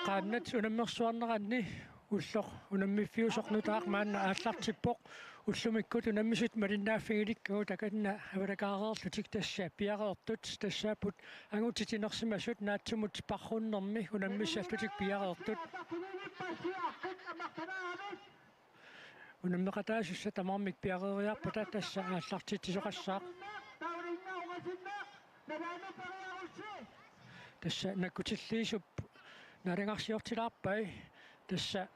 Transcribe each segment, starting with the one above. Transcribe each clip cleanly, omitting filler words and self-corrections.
qaannat unammersuarneranni ulloq unammifiusornutaaq maanna aallartippoq ullumikkut unammisut malinnaaffigilikku takanna avalakaareerlutik tassa piareertut tassaaput angutitinersimasut naatsumut parrunnermi unammissallutik piareertut unammeqataasussa tamarmik piareeriarpata tassa aallartitisoqassaaq tassa nakkutilliisup nalangarsiortilaarpai tassa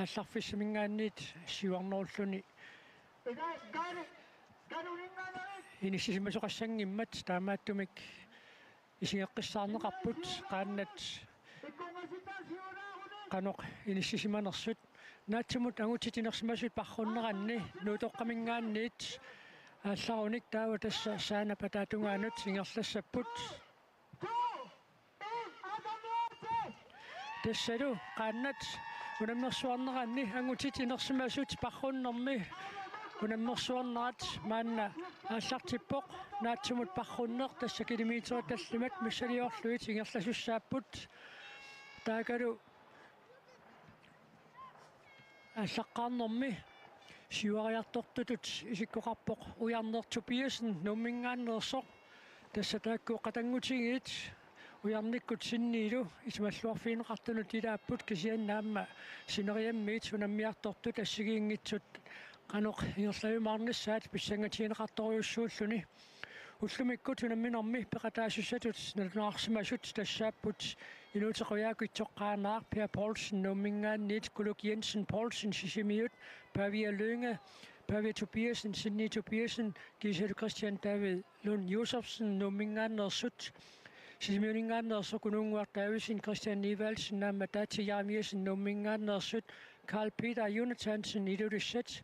aallarfissamingaanniit siuarnerulлуни inissisimasoqassangimmat taamaattumik isingеққиссаарнеқарпут qaannat qanoq inissisimanersut naatsumut angutitinersimasut parrunneranni nuutoqqamingaanniit aallarunik taava tassa saanapataatungaanut singerlassapпут tassalu qaannat unammersuarneranni angutitinersimasut parrunnermi unammersuarnerat maanna aallartippoq naatsumut parrunneq tassa kilometerit tallimat missaliorluit singerlasussaapпут taakalu aalлаққарнерми сиуариарторtutut исиккоқарпоқ уярнертупиасен нуммингааннерсоқ тасса таакку қатангутигиит уярниккут синниилу исмаллуарфиинеқартунут илааппут кисианнаама синериаммиит унаммиарторту тассигиингитсут qaноқ ингерлавимаарнissaат писсангатиинеқарториуссууллуни уллумиккут унамминерми пеқатаасуссатут налунаарсимасут тассааппут инуутеқуяакуитсоққаанаар Пер Poulsen нуммингаанниит Kuluk Jensen Poulsen сисимиут Pavia Lønge Pavia Tobiasen Sydney Tobiasen Giselle Christian David Lund Josefsen nуммингааннерсут сисимиунингааннерсо кунунгуар Davidsen Christian Nivalsen Namadati Jarmiasen нуммингааннерсут Carl Peter Jonathansen Ilulissat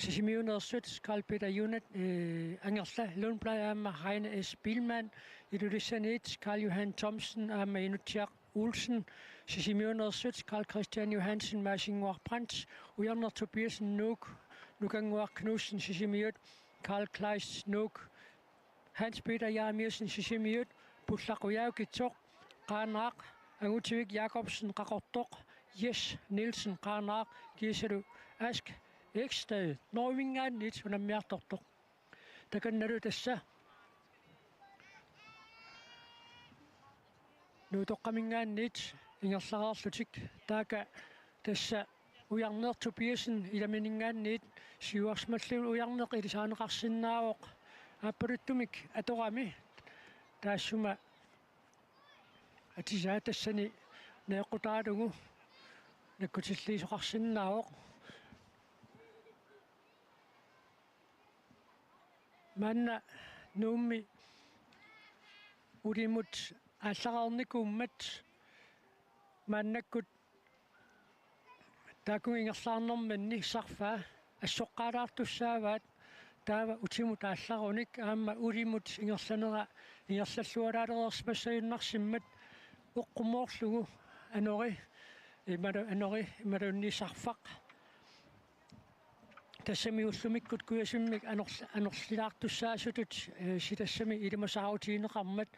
Sisimiunersut Carl Peter Angerla Lundblajaama Heine S. Bilman Ilulissanit Carl Johan Thomsen Amma Inutiaq Olsen Sisimiunersut Carl Christian Johansen Masingwar Brandt Ujarner Tobiasen Nukangwar Knudsen Sisimiut Carl Kleist Hans Peter Jarmiasen Sisimiut Putlaquyaukitok Qaanaaq Angutivik Jacobsen Qaqortoq Jes Nielsen Qaanaaq Giselu Ask Eksted Norvingaanniit unammiartortoq takannalu tassa nuutoqqamingaanniit ingerlaraarlutik taaka tassa ujarneertupiasen ilaminingaanniit siuarsmalluun ujarneq ilisaaneqarsinnaawoq aapparuttumik atorami taassuma atisaa tassani neeqqutaalugu nakkutilliisoqarsinnaawoq manna nuummi ulimut aallararnikummat mannakkut taakungingerlaarnermanni sarfaa assoqqaalaartussaavaat taava utimut aallarunik aamma ulimut ingerlallualaalersimassayunnarsimmat uqqummoorlugu anori imalunnisarfaq тассами уллумиккут куясиммик анерлилаартуссаасутут ситассами илимасааутиинеқармат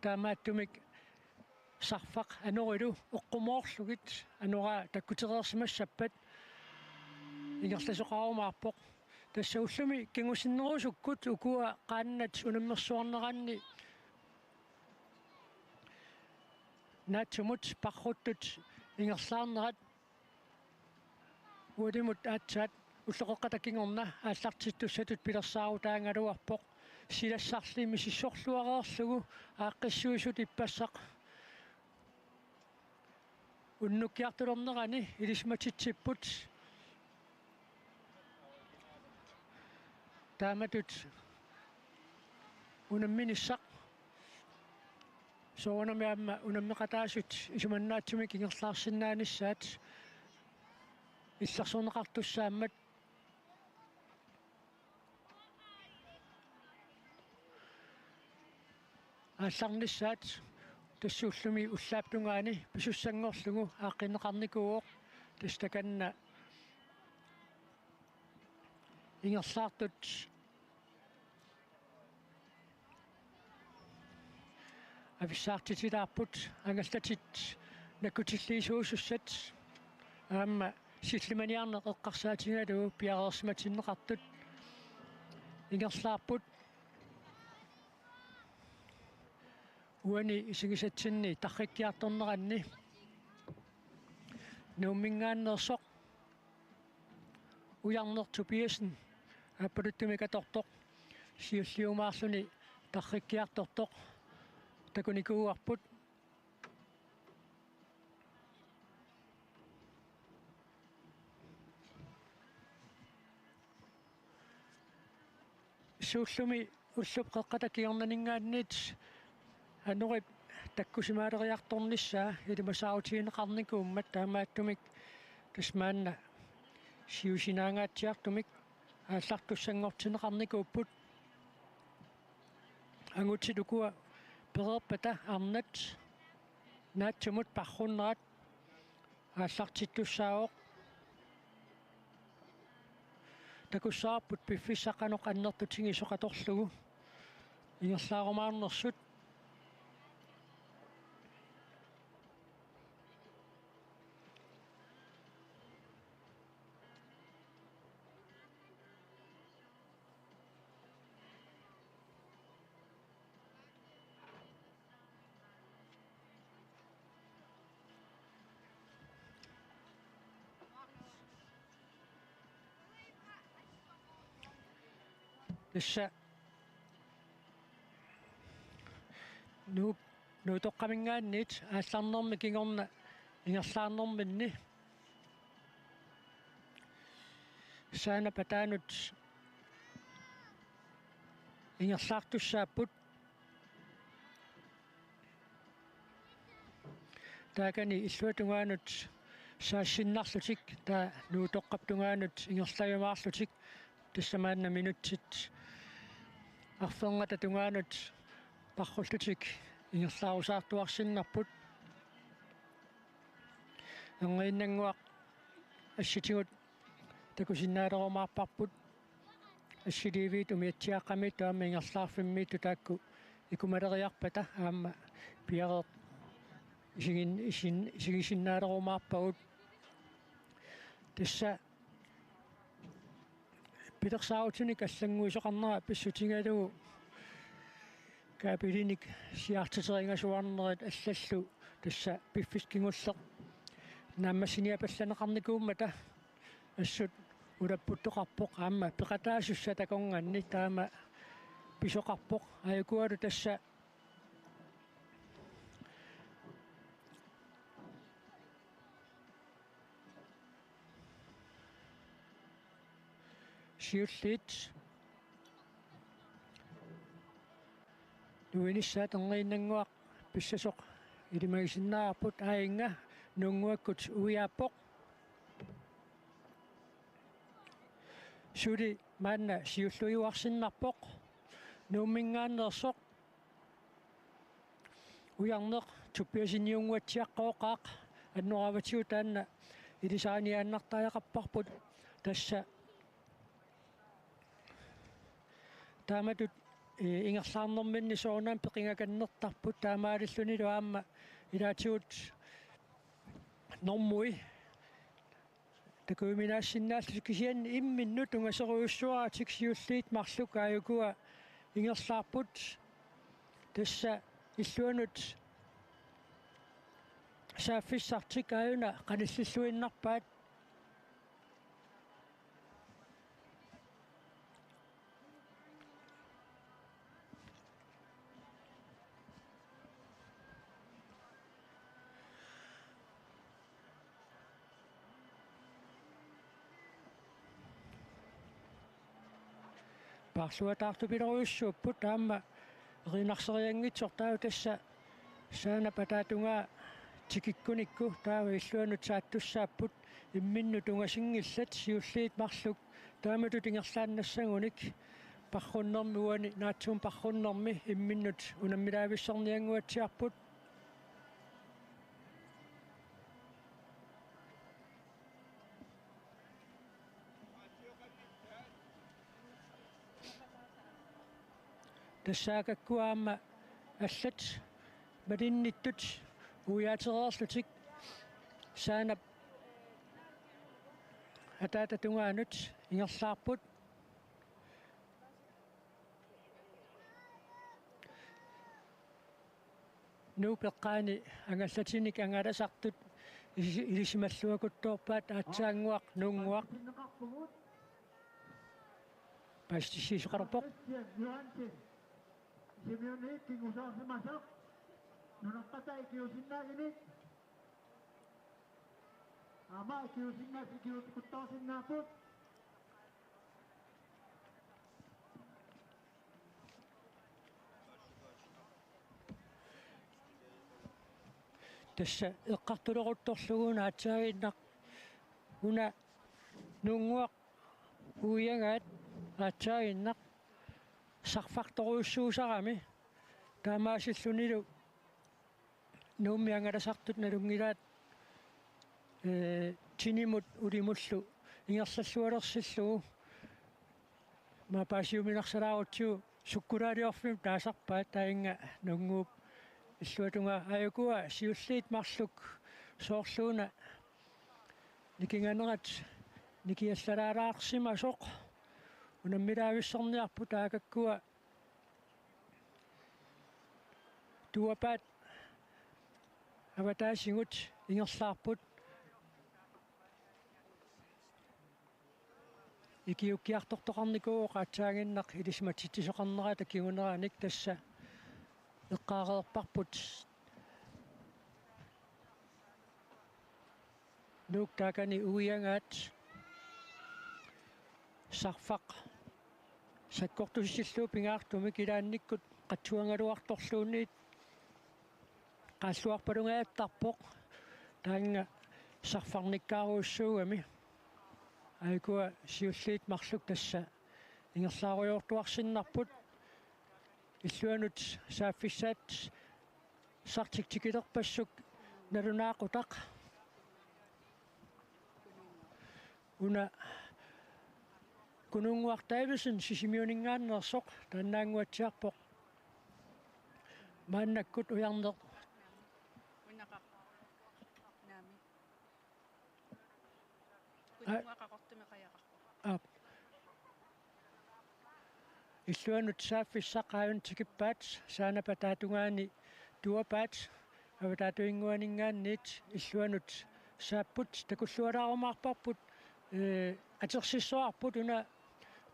таамааттумик сарфақ анорилу оққумоорлугит анора таккутерерсимассаппат ингерласоқарумаарпоқ тасса уллуми кингусиннерусуккут укуа qaannat унаммерсуарнеранни наатсумут парруттут ингерлаарнерат уалимут аатсаат уллоқоққатакингорна ааллартиттуссатут пилерсаару таангалуарпоқ силассарлими сиссорлуареерлугу ааққиссуисут иппассақ уннуккиартулернерани илисматитсиппут тааматут унамминиссақ соонамиамма унаммеқатаасут исуманнаатсуми кингерлаарсинааниссаат иллерсорнеқартуссааммат аалларнissaat тассууллуми уллааптунгаани писуссангорлугу ааққинеқарникууоқ тастаканна ингерлаартут ависсаартитилаарпут ангаллатит накутиллиисуусуссат аама силлиманиарнеқ эққарсаатингалу пиареерсиматиннеқартут ингерлаарпут уани исигисатсинни тарриккиарторнеранни нууммингааннерсоқ уярнерту пиасен аппалуттуми катортоқ сиуллиумаарлуни тарриккиартортоқ такуникууарпут сууллуми уллуп қеққатакиорнанингааннит анурип таккусимаалериарторниссаа илимасаутиинеқарникууммат таамааттумик тасмаанна сиусинаангаатсиартумик ааллартуссангортинеқарникууппут ангутсилукуа перерпата арнат наатсумут парруннерат ааллартиттуссаавоқ такуссаарпут пиффиссақаноқ аннертутинги соқаторлугу ингерлаарумаарнерсут тасса нуутоққамингааннит аалларнерми кигорна ингерлаарнэрминни саана патаанут ингерлаартуссааппут таакани иллуатунгаанут саассиннарлутик таа нуутоққаптунгаанут ингерлавимаарлутик тассамаанна минутсит арфенгата тунгаанут парруллутик ингерлаарусаартуарсиннарпут ангииннангуақ асситигут такусиннаалерумаарпарпут ассиливиит умиатсиаққамит таама ингерлаарфиммиитту таакку икумалериарпата аама пиареэ исигисиннаалерумаарпагут тасса питерсаутиник аллангуисоқарнера писсутингалугу каапилиник сиартитерингасуарнерит аллаллу тасса пиффискингуллеқ нааммасиниапалланеқарникууммата ассут улаппуттоқарпоқ аама пеқатаасусса таконганни таама писоқарпоқ аякуалу тасса сиуллит нуинissаат ангииннангуақ писсасоқ илимагисиннаарпут аинга нунгуаккут уяаппоқ сули маанна сиуллуиуарсиннарпоқ нууммингааннерсоқ уярнеқ туппиасиниунгуатсиаққооқаақ аннураватиу таанна илисааниааннартааяқарпарпут тасса тааматут ингерлаарнэрминни соонаам пеқингаканнертарпут таамаалиллунилу аама илаатигут нормуи такуиминаассиннааллу кисиан имминнут унгасеруйуссуаратик сиуллиит марлук ааюкуа ингерлаарпут тасса иллуанут сааффиссартик аюна каниллиллуиннарпаат парсуатаартупилеруйуссууппут таама ринарсериангитсортаа тасса саана патаатунгаа тикиккуникку таава иллуанут сааттуссааппут имминну тунгасингиллат сиуллиит марлук тааматут ингерлааннассагуник парруннэрми уани наатсуум парруннэрми имминнут унаммилаависсорниангуатсиарпут тассаакаккуаама аллат малинниттут уяатереерлутик saanap atatatungaanut ingerlaarput nuupeqqaani angassatinik angalasartut ilisimalluakuttoorpaat aatsaanguaq nuunguaq pastisiisuqarpoq tassa eqqartulequttorluguuna atsaagiinnaq una nuunguaq uiagaat atsaagiinnaq sarfartoruussuusarami taamaasillunilu nuummi angalasartut nalungilaat tinimut ulimullu ingersallualersillugu maapaasiuminarsalaarutsiu sukkulaaliorfim taasarpaat tainga nunguup illuatunga ayukua siulliit marluk soorluuna nikinganerat nikiallalaalaarsimasoq unammilaavissarniarpu taakakkua tuapaat avataasigut ingerlaarput ikiukkiartortoqarnikuo qaatsaanginnaq ilismatittisoqarnera takiguneranik tassa eqqaareerparput nuuk taakani uiangaat sarfaq sakkortusisilluu pingaartumik ilaannikkut qatsuangaluartorluunniit qaassuarpalungaattarpoq taanga sarfarnikkaaruussuugami aikua siulliit marluk tassa ingerlaarujoortuarsinnarput illuanut saaffissaat sartiktikilerpassuk nalunaaqutaq una kununguartaivisin sisimiuningaannersoq tannaanguatsiarpoq maannakkut ujarner illuanut saaffissaqaajun tikippaat saanapataatungaani tuapaat avataatuinguaningaanniit illuanut saapput takullualaarumaarparput atersissoarput una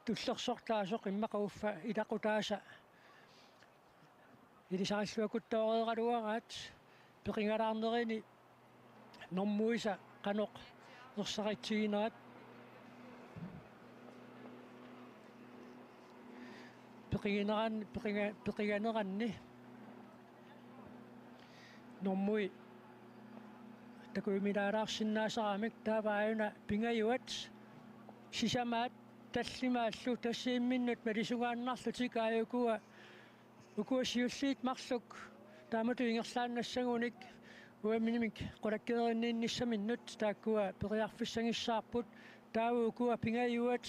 tullersortaasoq immaqauffa ilaqutaasa ilisaarilluakuttooreraluaraat peqingalaarnerini normmuisa qanoq ersaritsiginerat peqiganeranni normui takuimilaalaarsinnaasaramik taavaajuna pingajuat sisamaat tallimaallu tassiimminnut malisugaannarlutik aayukua ukuasiulliit marluk taamatu ingerlaannassagunik uaminimik qulakkerinniinnissaminnut taakkua periarfissangissaarput taavukua pingajuat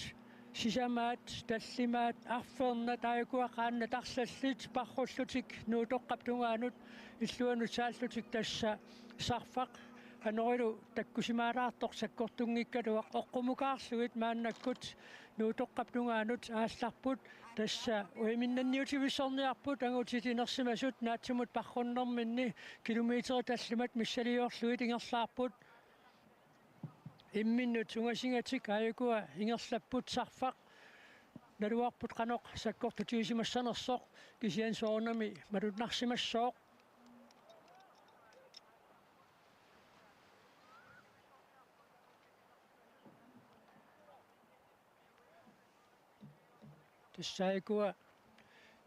sisamaat tallimaat arfernat aayukua qaanna tarsallit parrullutik nuutoqqaptungaanut illuanut saallutik tassa sarfaq anorilu takkusimaalaartoq sakkortungikkaluaq oqqumukaarlugit maannakkut nuutoqqaptungaanut aallarput tassa uiminnanniutivissorniarput angutitinersimasut naatsimut parrunnerminni kilomeeteri tallimat missaliorlugit ingerlaarput imminnut ungasingatik aayukua ingerlapput sarfaq naluarput qanoq sakkortutiisimassanersoq kisiansoornami malutnarsimassooq tassaayukua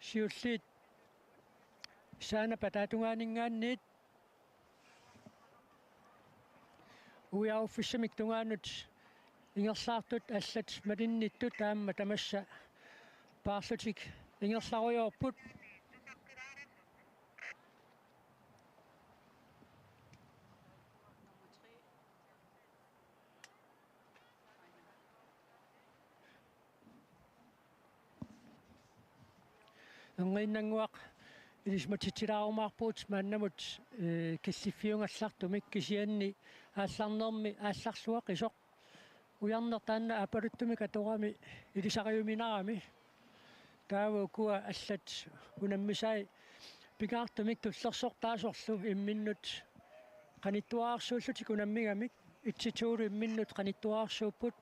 siulliit saanapataatungaaninggaanniit uiaruffissamik tungaanut ingerlaartut allat malinnittut taamma tamassa paarlutik ingerlarujoorput engiinnanguaq илисматитилаарумаарпуут мааннамут киссиффиунгаллартумик кисианни аалларнерми аалларлуақ исоқ уярнер таанна апалуттуми каторами илисариуминарами таава куа аллат унаммисай пигаартумик туллерсор таасорлу имминнут qanittuaarsuullutiku nammigamik itsituulu imminnut qanittuaarsuupput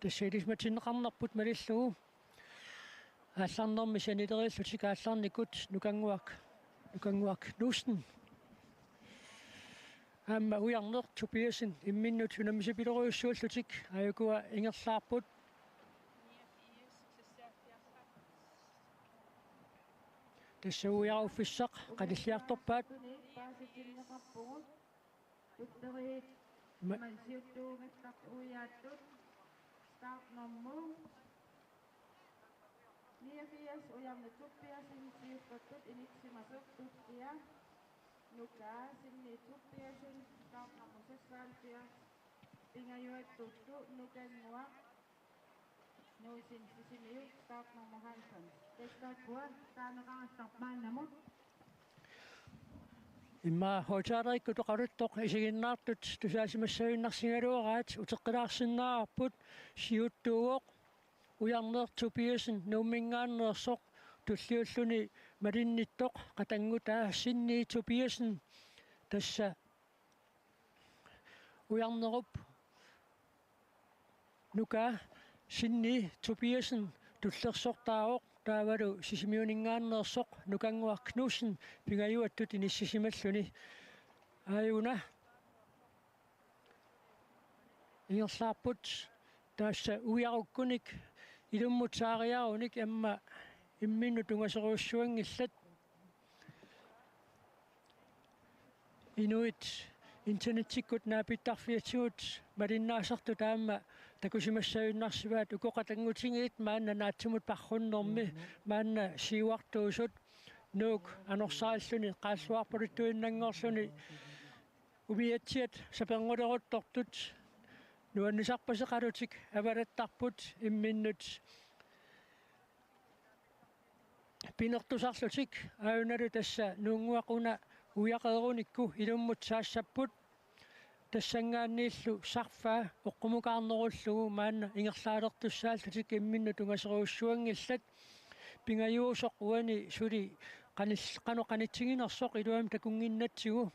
тассиилисматиннеқарнерпут малиллугу аалларнерми санилерииллутик аалларникут нукангуак нуустен амма уярнер Tobiasen имминнут унаммисапилериуссууллутик аюкуа ингерлаарпут тассауяруффиссақ қалиллиарторпаат Nuka sinni tuppiasin kaupnamusessaltia pingajoet tuttu nukengua nuisin sisimiu kaupnamuhansan tekkaattua taanaqaastarmaannamut имма хоочаарикку тоқарутто исигиннаартут тусаасимассавиннарсигалуараат утеққилаарсиннаарпут сиуттууоқ уярнер Tobiasen нууммингааннерсоқ туллиуллуни малинниттоқ қатангутаа синни Tobiasen тасса уярнеруп нука синни Tobiasen туллерсортаавоқ таавалу сисимиунингааннерсоқ нукангуар Knudsen пингаюаттут иниссисималлуни ааюна ингерлаарпут таасса уяруккуник илуммутсаариаруник амма имминну тунгасеруussуангиллат инуит интернеттиккут наапиттарфиатсуут малиннаасарту таама такусимассавиннарсиваат укоқатангутингиит маанна наатсумут парруннэрми маанна сиуартуусут нуук анорсааллуни қаассуарпалуттуиннангорлуни умиатсиат сапернгулеруттортут нуаннисарпасеқалутик авалаттарпут имминнут пинертусарлутик аюналу тасса нуунгуақуна уяқееруникку илуммут саассаппут тассангааннииллу сарфаа оққумукаарнеруллугу маанна ингерлаалертуссааллутик имминну тунгасеруussуангиллат пингаюусоқ уани сули қанитсигинерсоқ илуам такунгиннатсигу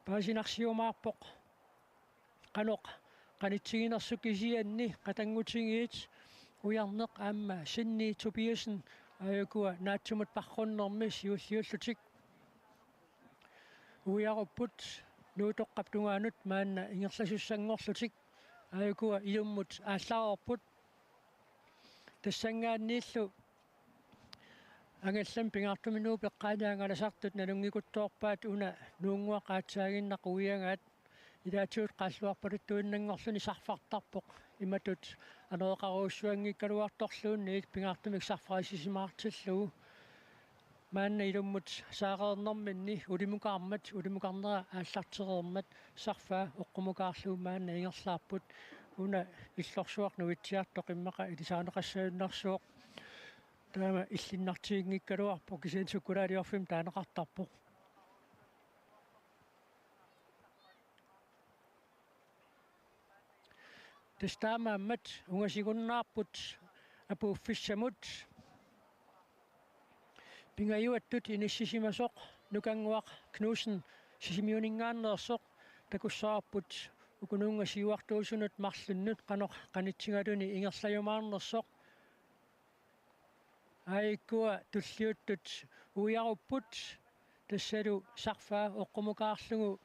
паасинарсиумаарпоқ қаноқ qanitsiginarssu kisianni qatangutigiit ujarneq aamma sinni Tobiasen ayakua naatsumut parrunnermi siulliullutik ujarupput nuutoqqaptungaanut maanna ingerlasussanngorlutik ayakua ilummut aallarorput tassangaanniillu ангаллам пингаартуминуу пеққааниангаласартут налунгикутторпаат уна нуунгуақаатсаагиннақ уиангаат илаатиут qaаллуарпалуттуиннангорлуни сарфартарпоқ иматут анеэқаруussуангиккалуарторлуунни пингаартумик сарфарисисимаартиллугу маанна илуммут саареернэрминни улимукаарнера ааллартерермат сарфаа оққумукаарлуу маанна ингерлаарпут уна иллорсуарнуитсиартоқ иммақа илисаанеқассауннарсуоқ таама иллиннартигингиккалуарпо кисиан суккулаалиорфим таанеқартарпо тестаамааммат унгасигуннаарпут апууффиссамут пингаюаттут иниссисимасоқ нукангуақ Knudsen сисимиунингааннерсоқ такуссаарпут укунуунга сиуартуусунут марлуннут қанеқ қанитсигалуни ингерлаюмаарнерсоқ аиккуа туллиуттут уяруппут тассалу сарфаа оққумукаарлугу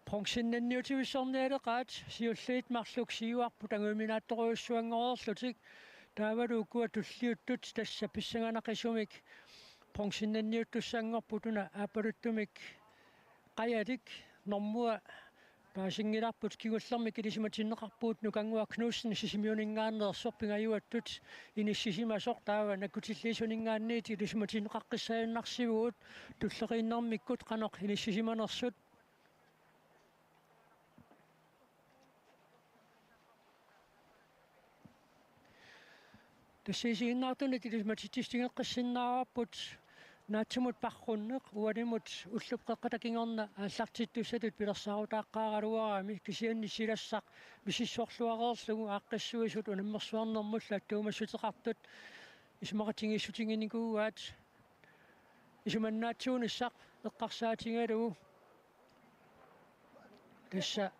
пронксиннанниутивиссорниалеқаат сиуллиит марлук сиуарпу тангуиминаатторуйуссуангорерлутик таавалу укуа туллиуттут тасса писсаганақисумик пронксиннанниуттуссаангорпутуна аапалуттумик қаялик нормуа паасингиларпут кигуллерми килисиматиннеқарпуут нукангуа Knudsen сисимиунингааннерсоқ пингаюаттут иниссисимасоқ таава накутиллиисунингаанниит килисиматиннеқаққиссааюннарсивуут туллеқииннэрмиккут қанеқ иниссисиманерсут тассисигиннаартуни тилисматитистингеққиссиннаарааппут наатсумут парруннеқ уанимут уллупқеққата кингорна ааллартиттуссатут пилерсаарутааққаагалуарами кисианни силассақ мисиссуарлуареерлугу ааққиссуисут унаммерсуарнэрмулла аттуумассутеқартут исмақатингиссутингиникууаат исуманнаатсуунissaq эққарсаатингалугу тасса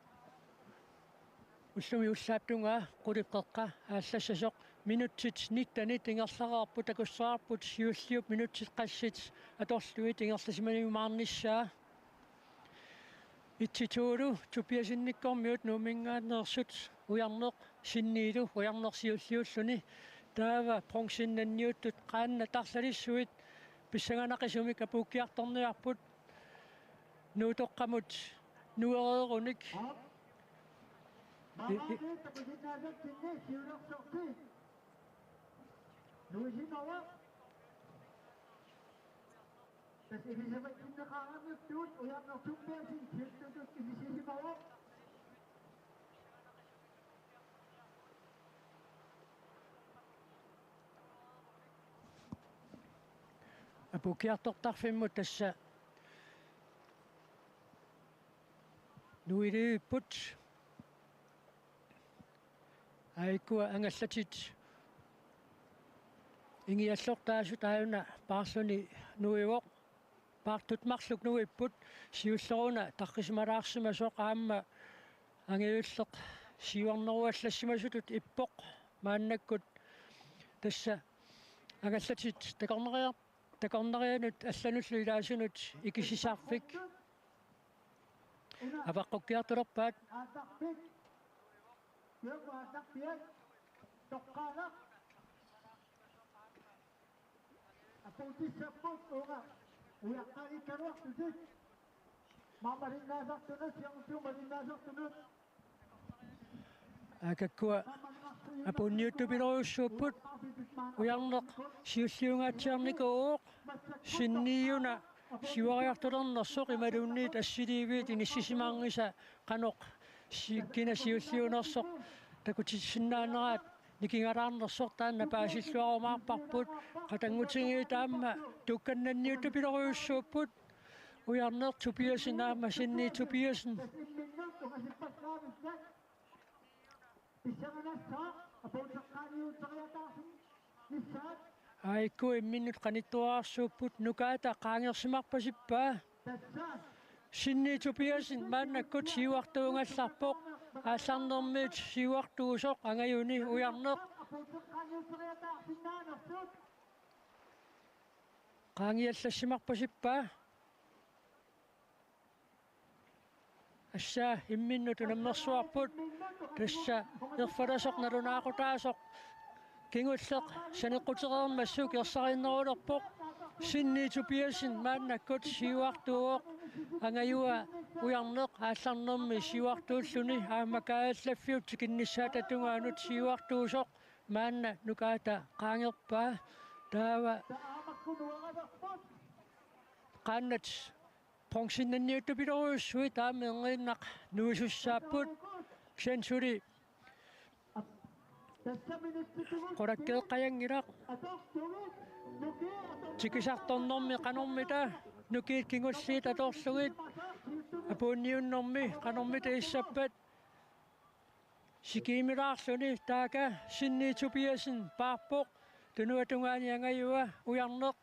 уллуми уллааттунгаа қулиққеққа ааллассасоқ минутсит ниттани тингерлараарпу такуссаарпут сиуллиуп минутсит qassит аторлуи тингерласиманимаарниссаа итситуулу тупиасинниккормиут нуумингааннерсут уярнеқ синниилу уярнерсиуллиуллуни таава пронсиннанниуттут qaanna тарлалиссуит писсаганақисумик апууккиарторниарпут нуутоққамут нуерееруник апукиартортарфиммут тасса нуилииппут айкуа ангаллатит ингиаллортаасу тааюна паарлуни нуивоқ paartut marluk nuipput siulleruna tarqisimalaarsima soqaamma angiulleq siuarneruallassimasutut ippoq maannakkut tassa aгаllatit takornerianut allanullu ilaasunut ikisisaarfik avaqqukkiartulerpaat akakkua apunniuttupileruussuupput ujarneq siulliungaatsiarnikuuq sinniiuna siuariartulernersoq imaluunniit assiliiviit inissisimaarngisa qanoq kina siulliunersoq takutissinnaaneraat nikingalaarnersoq taanna paasilluarumaarparput qatangutingii taamma tukkannanniuttupileruussuupput ujarneq tupiasin aamma sinnii tupiasin aikku imminnut qanittuaarsuupput nukaata qaangersimarpasippaa sinnii tupiasin maannakkut siuartuungallarpoq аалларнэрмиит сиуартуусоқ ангаюни уярнеқ qaangiallassimarpasippa асса имминнут унаммерсуарпут тасса ерфаласоқ налунаақутаасоқ кингуллеқ санеққутерермассу керсариннерулерпоқ синни тупиасин мааннаккут сиуартуоқ ангаюа уярнеқ аалларнэрми сиуартууллуни аамакааллаффиут кинниссаататунгаанут сиуартуусоқ маанна нукаата qaangerpaa таава qaannat pronsinnanniuttupileriussui taameengiinnaq nuisussaapput sensuli qorakkeeqqajangilaq tikisartornermi qanormita nukiit kingulliit atorlugit apuunniunnermi qanormita issappat sikiimilaarluni taaka sinniitupiasin paarpoq tunuatungaani angayua ujarneq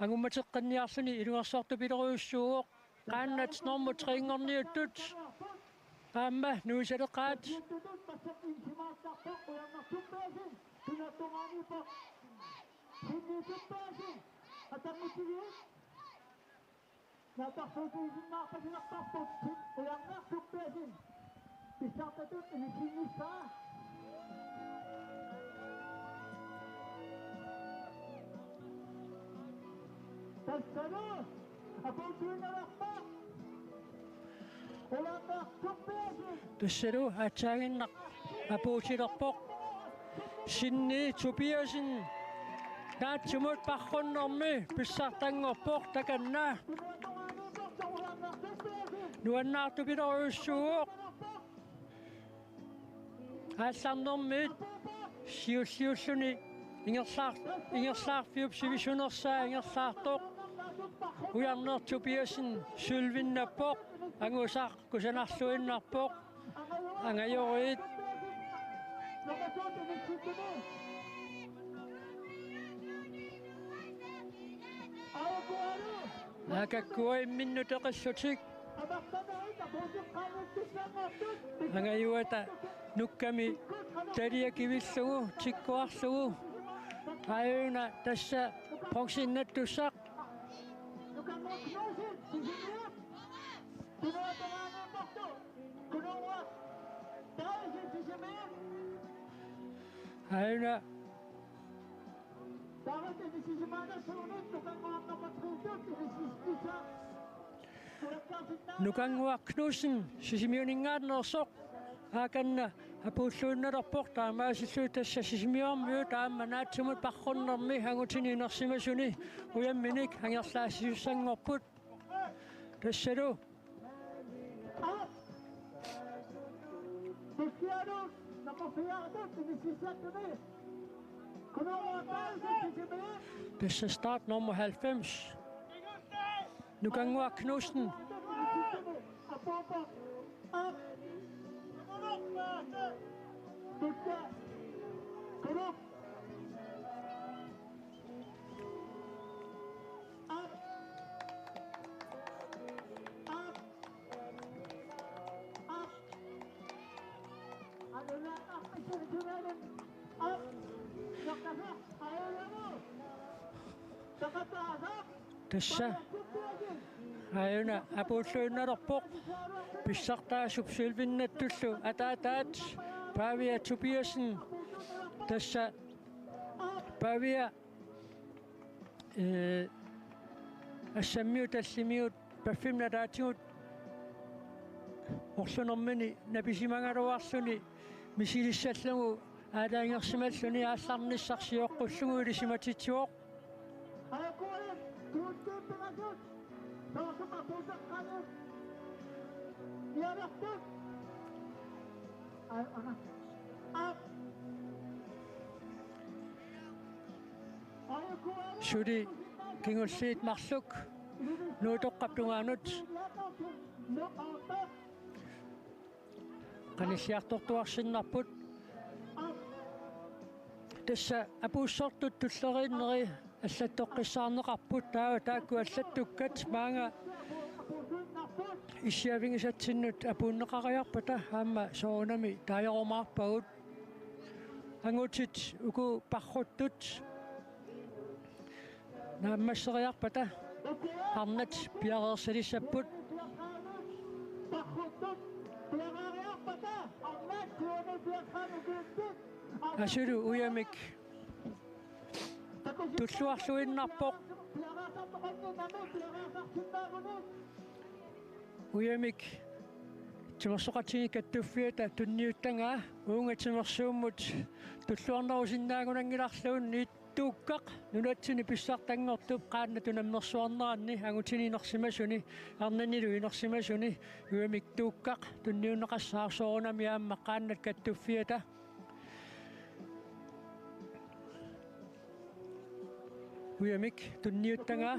angummateqqanniarluni ilugersortupileriussuuq qaannat normut triingorniuttut aamma nuusaleqaat Tussalu atsaginneq apuutilerpoq sinni tupiasin naatsumut parrunnermi pissartangorpoq takanna nuannaartupileriussuuq аалларнэрмиит siulluni ingerlaarfiup sivisunnersaa ingerlaartoq ujarnertupiasin sulvinnappoq angusaq kusanarluinnarpoq angajoriit akakkuai minnuteqissutik angayuata nukkami taliakivillugu tikkuarlugu ayuna tassa proxinnattussaq ayuna nukanguaqnuusin sisimiuningaannersoq aakanna apulluunnerorpoq taamaasillu tassa sisimiormiu taamma naatsumut parrunnermi hangutiniinersimasuni uyamminik hangerlaassiussangorput tassalu tassa start nummer 90 nukanguaqnuusin tassa ayuna apulluunnerorpoq pissartaasup sulvinnattullu ataataat Pavia tupiasin tassa Pavia assammiut allimiut paffimnataatigut orlunermini napisimangaluarluni misilissallugu aalaangersimalluni aallarnissarsioqqullugu ilisimatitsuoq sudi kingulliit marluk nuutoqqaptungaanut qanissiartortuarsinnarput tassa apuussortut tulleriinneri аллаттоққиссаарнеқарпут таакку аллаттуккат маанга исиавингисатсиннут апууннеқариарпата аама соонами таajorumаарпагут ангутит уку парруттут нааммассериарпата арнат пиареерсалиссаппут асулу уямик tulluarluinnarpoq uyamik timersoqatini kattuffiata tunniuttangaa uungatimersuummut tulluarnarusinnaagunangilarluun niittuukkaq nunatsini pissartangortup qaanna tunammersuarneranni angutiniinersimasuni arnanilu inersimasuni uyamik tuukkaq tunniunneqassaarsoorunami aamma qaannat kattuffiata uyamik tunniuttangaa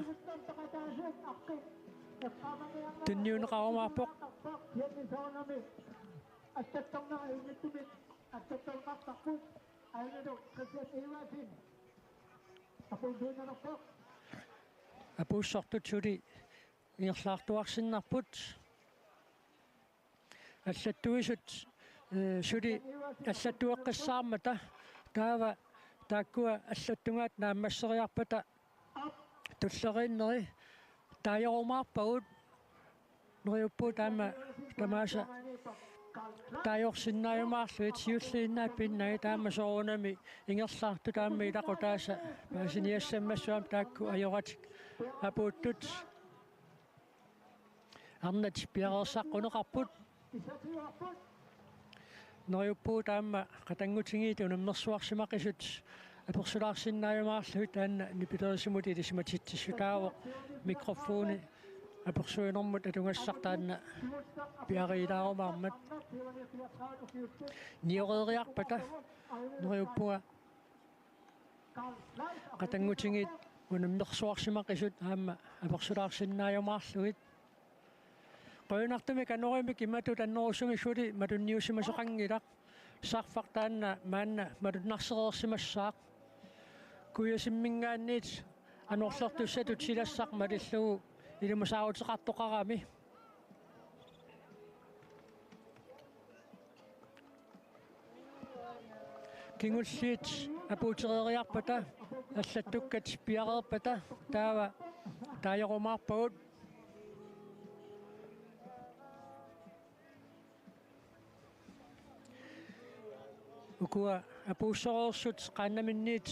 tunniunneqarumaarpoq apuussortut suli ingerlaartuarsinnarput аллаттуисут сuli аллаттуэққиссаармата таава тааккуа аллаттунгаат нааммассериарпата туллерииннери таajorumаарпагут нериуппу таама тамааса таajorsinnaajumаарluit siulliinnaat pinnaги таама соорунами ингерлаарту таама илақутааса паасиниассаммассуам таакку ajоратик апууттут арнат пиареерсаққунеқарпут нериуппу таама қатангутингиит унаммерсуарсимақисут аперсулаарсиннаajumаарluit таанна нипилерисимут илисиматитсиссутаавоқ микрофони аперсуинэрмут атунгассартаанна пиариилаарумаармат ниореериарпата noriuppuga qatangutingit unamnersuarsimaq aama apersulaarsinnaajamaarlugit qoyunartumik anorimik imatut annorusumi suli matunniusimasoqangilaq saarfartaanna maanna matunarsereersimassaaq kuyasimmingaanniit anorlortussatut silassaq malillugu ilumusaarutеқартоқарами kingulliit apuuteriariarpata аллаттуккат пиареерпата таава таajorumаарпагут ukua apuussoreersut qaannaminniit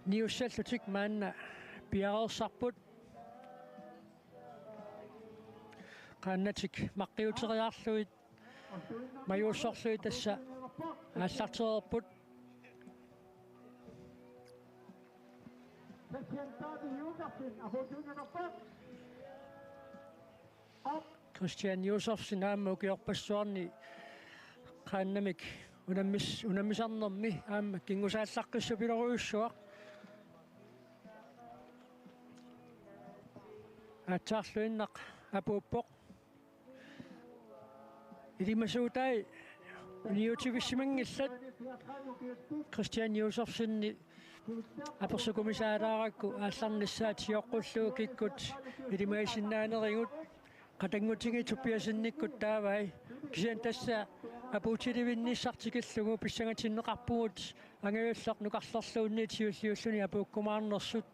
niussallutik maanna piareersarput qaannatik maqqiuteriaarluit majuussorluit tassa ааллартерерпут Christian Josefsen aamma ukiorpassuarni qaannamik unammisarnermi aamma kingusaallaqqiссупилоруйуссуaq атсаарлуиннақ апууппоқ илимасуутай униутивиссимангиллат Christian Josefsenni аперсукумисаалааракку аалларниссаат сиоққуллуу киккут илимаисиннаанеригут qatangutigi tuppiasinnikkut taavai kisian tassa apuutiливинниссартикиллугу писсангаатиннеқарпугут ангаюллақ нукарлерлуунниит сиуллиуллуни апууккумаарнерсут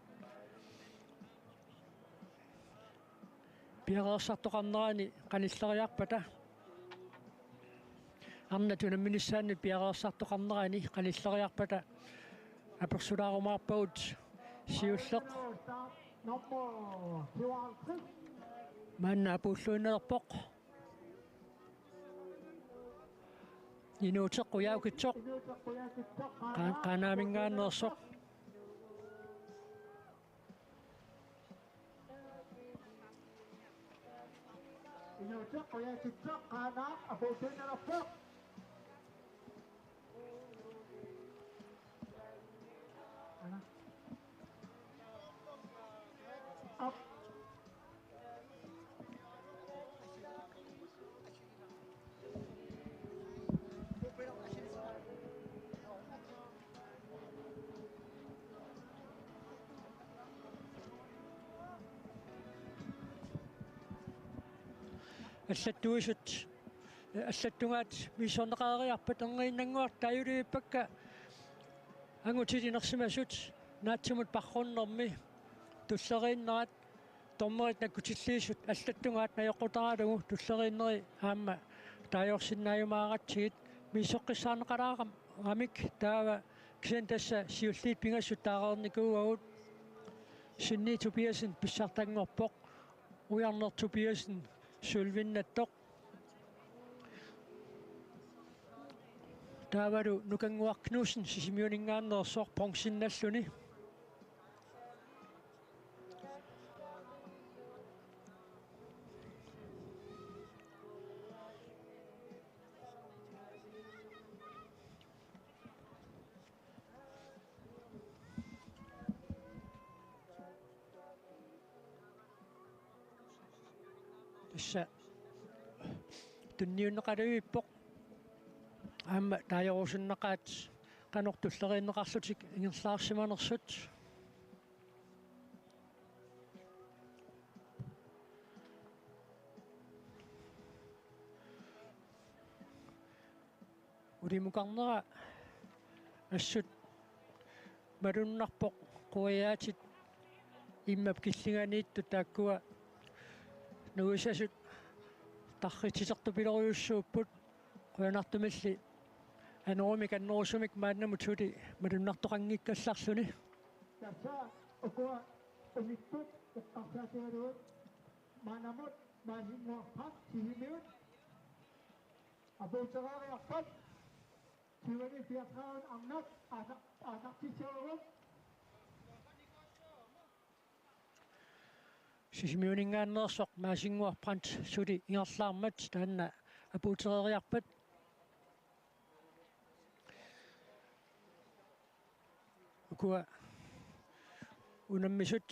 пиареерсартоқарнерани qanilleriarpata арна тунамминиссаанни пиареерсартоқарнерани qanilleriarpata аперсулаарумаарпагут сиуллеқ манна апууллуиннерпоқ инуутеққуяукитсоқ qanaamingaanersoq инуутеққуяукитсоқ qanaam апууллуиннерпоқ аллаттуисут аллаттунгаат мисорнеқариарпат ангииннангуар тааюлииппакка ангутилинерсимасут наатсимут парруннэрми туллерииннерат тормерит наккутиллиисут аллаттунгаат наёққутаралугу туллерииннери аама таajorsinnaajumaaratsigit мисоққиссаарнеқалаарам рамик таава кисен тасса сиуллиит пингассут таарерникууагут синни Tobiasen писсартангорпоқ уярнер Tobiasen сулвиннаттоқ таавалу нукангуаркнуусен сисимиунингааннерсоқ понсинналлуни тасса тунниуннеқалуиппоқ аама таajorusиннеқаат канортуллерииннеқарлутик ингерлаарсиманерсут улимукарнера ассут малуннарпоқ қуяатит иммап киллинганиитту тааккуа нуисасут тарритисертупилериуссууппут қуянартумилли анорумик аннорусумик мааннамут сули малуннартоқангиккалларлуни тасса окуа умиттут эққарсаатигалуут маанамут маасиннуарпат сигимиут апуутерариарпат сивани фиатраун амнат аасартиссерувут сисимиунингааннерсоқ маасингуарпрант сули ингерлаармат таанна апуутерериарпат ukua unammisut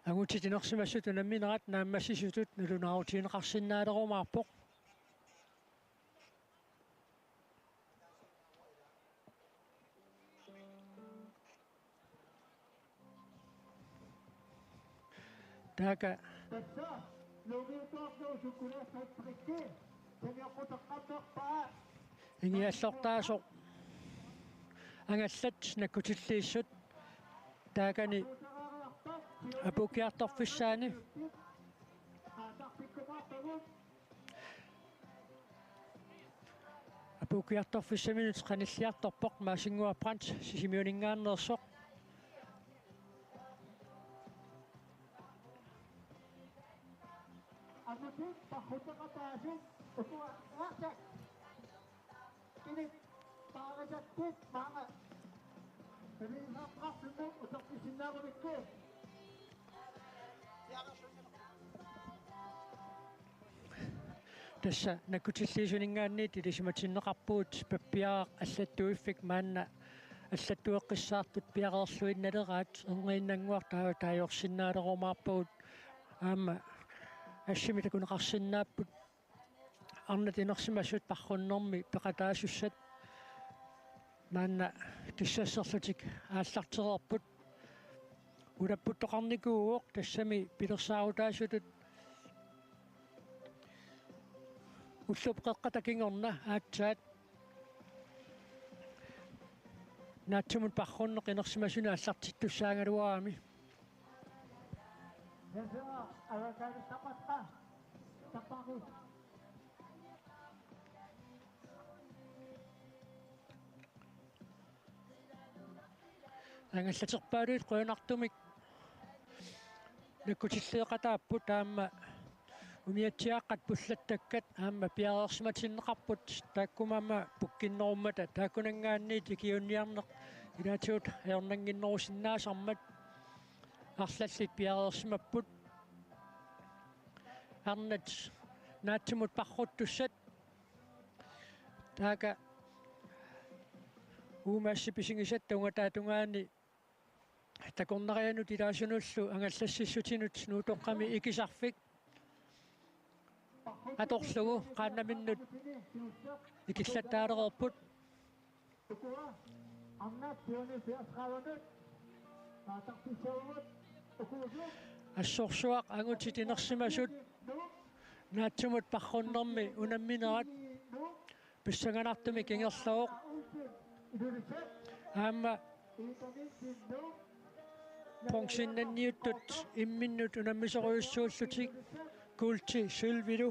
angutitinersimassut unamminerat naammassisutut nalunarutiineqarsinnaalerumaarpoq taaka tässä lumiutuarlu sukulaassaattrikke saniaqutaqarnerpaa ingiallortaasoq angallat nakkutilliissut taakani apukiartorfissaani apukiartorfissaminut qanilliartorpoq maasinguaprant sisimiuningaannersoq amutin pahutaqataasut ukua aasak kinit paarasattit maanga riisaaqarlumut utorpisinnaarumikku tassa nakkutilliisuningaanniit ilisimatinneqarpuut pappiaaq аллаттуиффик маанна аллаттуэққиссаартут пиақерсуит налераат энгииннангуартаа таайорсиннаалерумаарпагут аама ассимита кунеқарсиннааппут арнат инерсимассут парруннэрми пеқатаасуссат маанна тиссассерлутик ааллартерерпут улаппуттоқарникууоқ тассами пилерсаарутаасутут уллуп қеққатакингорна аатсаат наатсумут парруннеқ инерсимасуна аллартиттуссаангалуарами Yasa, awakari tapat ka. Tapaku. ангаллатерпаалуит қуянартумик наккутиллеэқатааппут таама умиатсиаққат пуллаттаккат аама пиареерсиматиннеқарпут тааккумаама пуккиннеруммата тааккунангаанни тикиунниарнеқ илаатиут аернангиннерусиннаасармат арлаллит пиареерсимаппут арнат наатсумут парруттуссат таага уумаасси писингисат тунгатаатунгаани такорнарианут илаасунуллу ангаллассиссутинут нуутоққами икисарфик аторлугу qaannaminnut ikillataalereerput Ukua, amnat tioni piasqalanut. Tatarpissaumut. Ukuusut. ассорсуақ агутитинерсимасут наатсумут парруннэрми унамминерат писсаганартуми кингерлавоқ аама понксиннанниуттут имминнут унаммисоруйуссууллутик култи сулвилу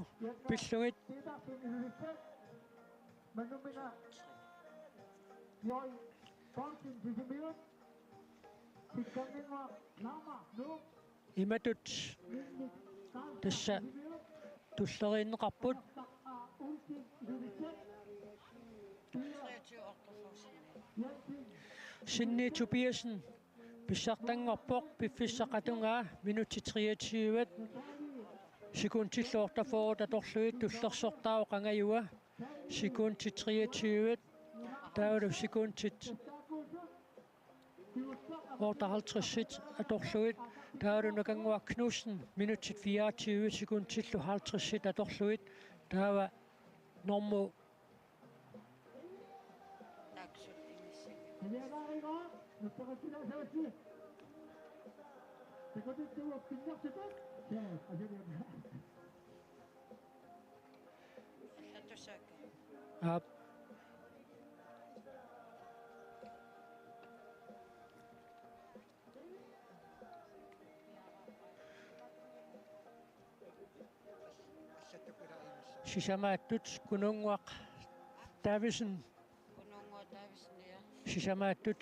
пиллугит Manumina. Yoi. Ponsin sisimiut. Sikkanninga lama. No. иматут тасса туллериннеқарпут синни тупиасен писсартангорпоқ пиффиссақатунгаа минути 23-ват секундтиллуортафоо таторлуит туллерсортао қангаюа секунти 23-ват таалу секундтит ортаалтриссит аторлуит таалуна кангуа Knudsen минутит 24 секундтиллу 50-сит аторлуит таава нормо ап сисамааттут кунунгуақ Davisen сисамааттут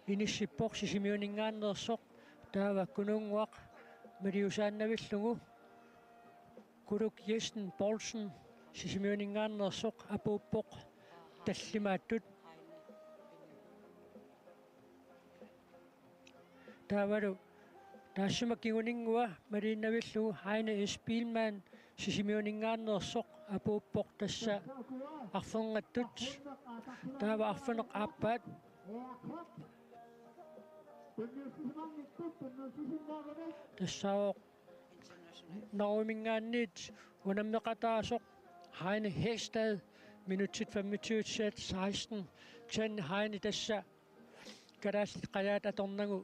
иниссиппор сисимиунингааннерсоқ таава кунунгуақ малиусааннавиллугу кулук Jesten Poulsen сисимиунингааннерсоқ апууппоқ таллимааттут таавалу таассумаккигунингуа малииннавиллугу Heine S. Bielmann сисимиунингааннерсоқ апууппоқ тасса арфенгаттут таава арфенеқ ааппаат тассаоқ наумингаанниит унаммеқатаасоқ Heine Hestad minutsit 25-16 Xen Heine tassa kadas qayaat atornagu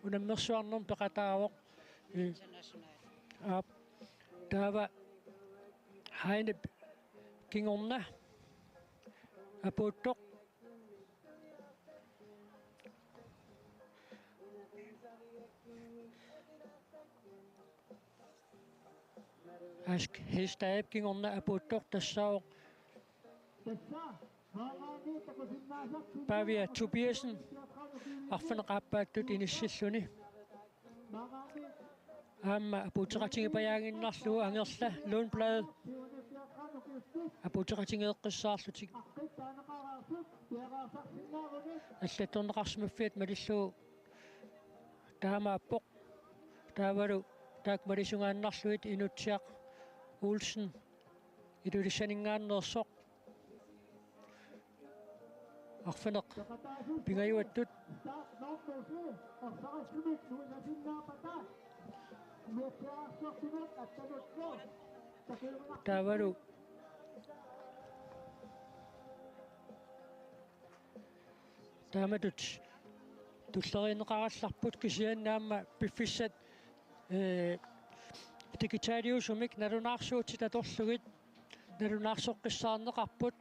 unammersuarnerm peqataavoq taava Heine kingorna apuuttoq ask Hestad kingorna apuuttoq tassaoq Pavia Tobiasen arfaneqaappaаттut inissilluni aamma apuuteqatingipajaanginnarlugu angerla luunblad apuuteqatingeeqqissaarlutik аллатторнеқарсимаффиат малиллуу таамааппоқ таавалу таакмалисунгааннарлуит инутсиақ Olsen идулиссанингааннерсоқ арфанеқ пингаюаттут таавалу тааматут туллеринеқаралларпут кисианнаама пиффиссат digitaliusumik narunarsuutit atorlugit narunarsoqqissаарneqarput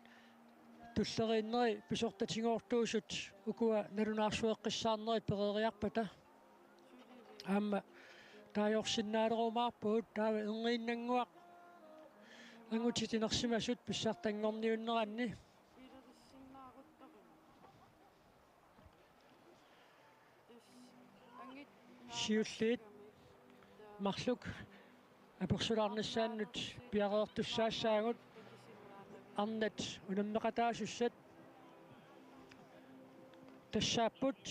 tulleriinneri pisortatingoortuusut ukua narunarsueqqissаарnerit pereriarpata aamma taajorsinnaalerumаарpuut taava enriinnanguaq angutitinersimasut pissartangorniunneranni siulliit mарлук аперсулаарнассааннут пиареэртуссаассаагут арнат унаммеқатаасуссат тассааппут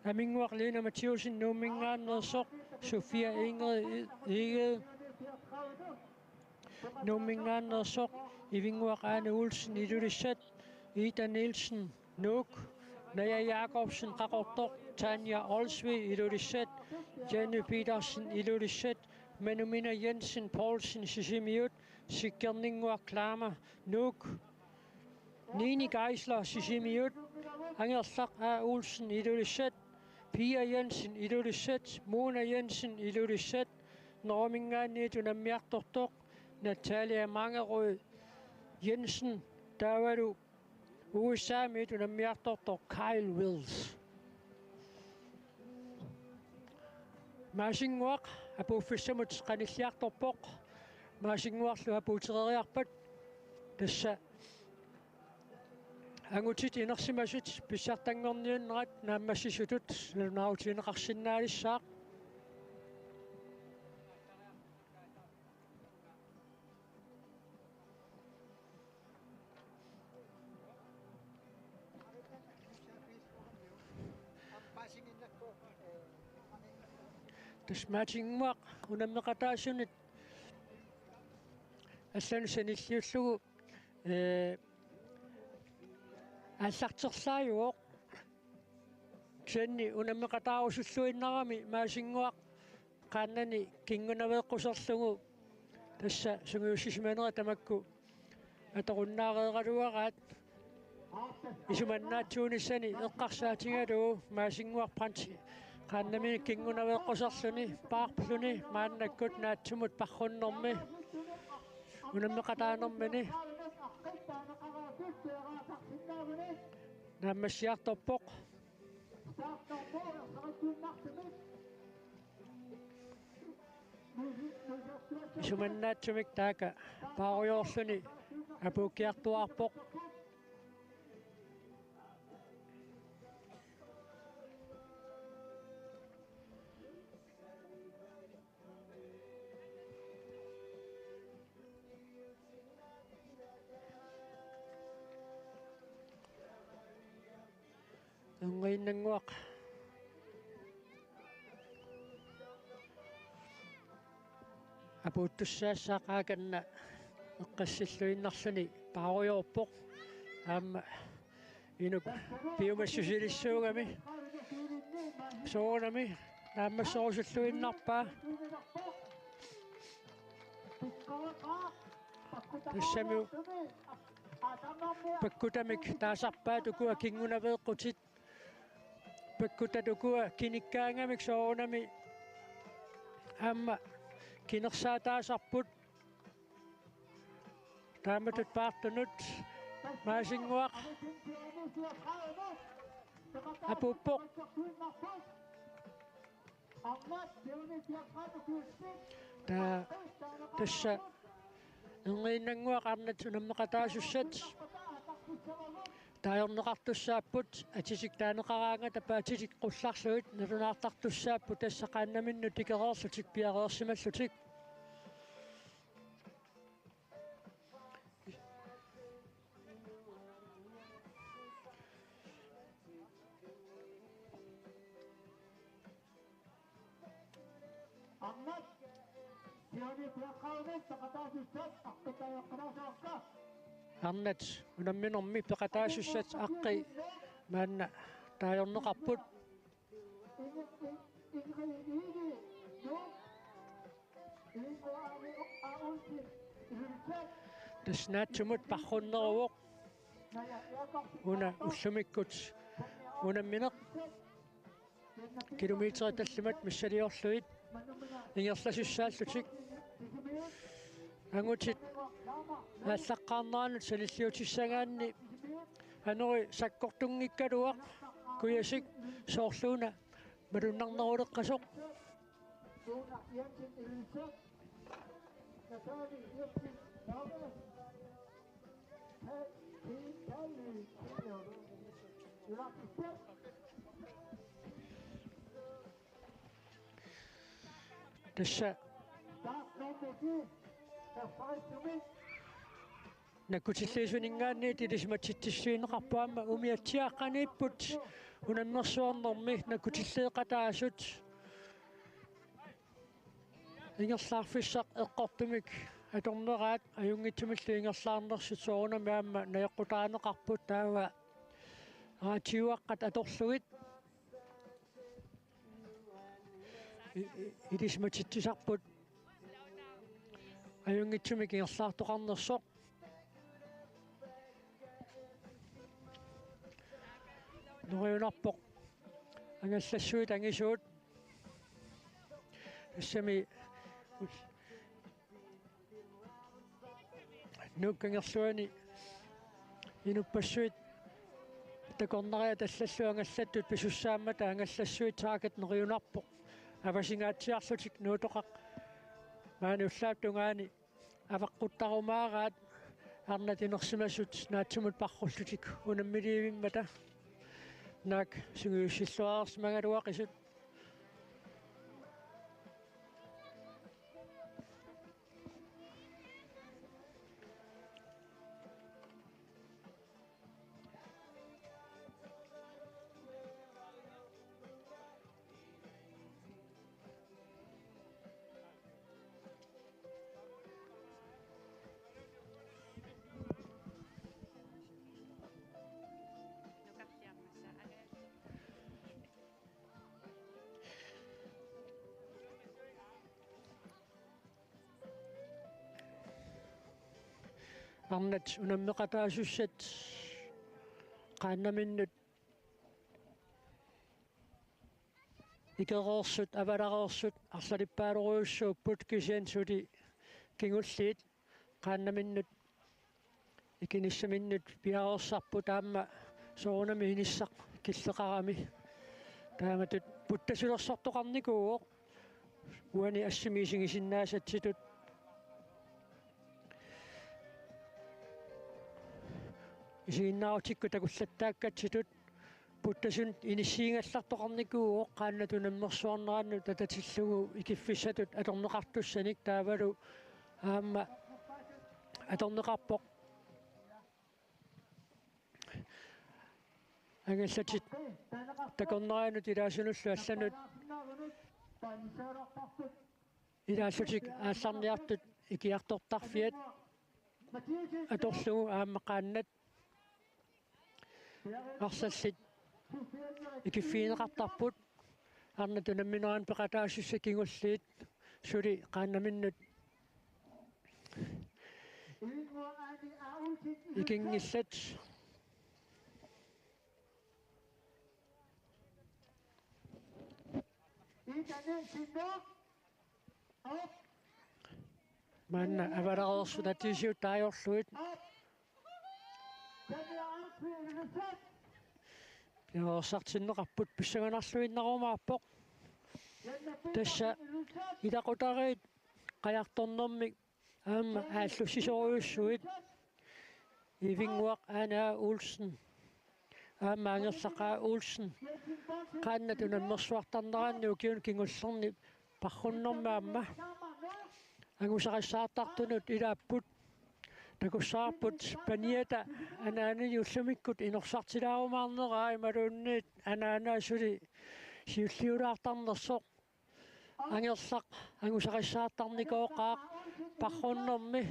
амингуарлиина матиусин нууммингааннерсоқ София Ingrid Ege нууммингааннерсоқ ивингуақ Ane Olsen илулиссат Ida Nielsen Nuuk Naja Jacobsen qaqortoq Tanja Olsvig ilulissat Jenny Petersen ilulissat Manumina Jensen Poulsen sisimiut sikkerninguaq Klama Nuuk Nini Geisler sisimiut angerlaq A Olsen ilulissat Pia Jensen ilulissat Mona Jensen ilulissat Normingaanniit unammiartortoq Natalia Mangerød Jensen Davalu USA mit unammiartortoq Kyle Wills Maasinguaq apuuffissamut qanilliartorpoq maasinguarlu apuutereriarpat tassa angutit inersimasut pissartangorniunnerat naammassisutut nautineqarsinnaalissaaq тасмаатингуақ унаммеқатаасунит аллану саниллиуллугу аллартерлааюоқ ксанни унаммеқатаарусуллуиннарами маасингуақ qaannani кингунавеэққусерлугу тасса сунгиуссисиманера тамакку атоқуннаареералуараат исуманнаатсуунissani эққарсаатингалуу маасингуақ пранти qaannami kingunaveeqqusarluni paarpluni maannakgut naatsumut parrunnermi unammeqataanermini naammassiartorpoq isumannaatсумик таaka paaruyorluni apuukkiartuarpoq Nginnanguaq apuuttussaassaqaakanna eqqassilluinnarluni paaruyorpoq aamma inuk piumassusilissuugami soonami naammassorusulluinnarpaa тассами паккутамик таасарпаа тукуа кингунаверқутит паккута тукуа киниккаангамик соорунами аама кинерсаатаасарпут тааматут paartunut маасингуақ апуппоқ тасса ингииннангуақ унаммеқатаасуссат таайорнеқартуссааппут атисик таанеқараанга тапаатисик қулларсуит налунаартартуссааппут тассақааннаминну тикереерлутик пиареерсималлутик арнат унамминерми пеқатаасуссат аққи маанна таайорнеқарпут таснаатсумут парруннеруоқ уна уллумиккут унамминеқ километри таллимат массалиорлуит ингерласуссааллутик ангутит ааллаққарнаанут салиллиутиссагаанни анери саккортунгиккалуақ куясик соорлууна малуннарнерулеққасоқ тасса накутиллиисунингаанни тилисматситтиссуинеқарпаама умиатсиаққанииппут унаммерсуарнерми накутиллеэқатаасут ингерлаарфиссақ эққортумик аторнераат аюнгитсумиллу ингерлаарнерсут соорунами аама наеққутаанеқарпут таава аатиуаққат аторлугит илисматситтисарпут аюнгитсумик ингерлаартоқарнерсоқ нориунарпоқ ангаллассуит ангисуут тассами нуккангерлуани инуппассуит такорнериа таллаллу ангаллаттут писуссааммата ангаллассуит таакат нориунарпоқ авасингаатсиарлутик нуутоқақ маани уллааптунгаани аваққуттарумаараат арнатинерсимасут наатсумут парруллутик унаммиливиммата нак сугиуссиллуаарсмагалуақисут арнат унаммеқатаасуссат qaannaminnut икереерсут авалареерсут арлалиппаалоруйуссууппут кисиансули кингуллиит qaannaminnut икиниссаминнут пиареерсарпу таама соорунами иниссақ киллеқарами тааматут путтасулерсортоқарникууоқ уани ассимиисигисиннаасатситут исигиннаартикку такуллаттааккатситут путтасун иниссиингаллартоқарникууоқ qaannатунаммерсуарнераанну тататиллугу икиффиссатут аторнеқартуссаник таавалу аама аторнеқарпоқ ангаллатит такорнераанут илаасунуллу алланут илааллутик аалларниартут икиартортарфиат аторлугу аама qaannat арсаллит икиффиинеқартарпут арна тунамминеран пеқатаассуссакингуллиит сули qaannaminnut икингиллат манна авараарсунатисиут таajorluit яорсартиннеқарпут писсаганарлуиннарумаарпоқ тасса илақутариит қаярторнэрмик аама ааллуссисориуссуит ивингуақ анаа улсен аама ангерлақаа улсен qaanna tunammersuartarneraanniu kiun kingullerni parrunnermaamma angusaqassaatartunut ilaapput takussаарput paniata anaani ullamikkut inersartilaarumaarneraa imaluunniit anaanaasuli siulliulaartarnersoq angerlaq angusaqassaatarnikooqaaq parrunnermi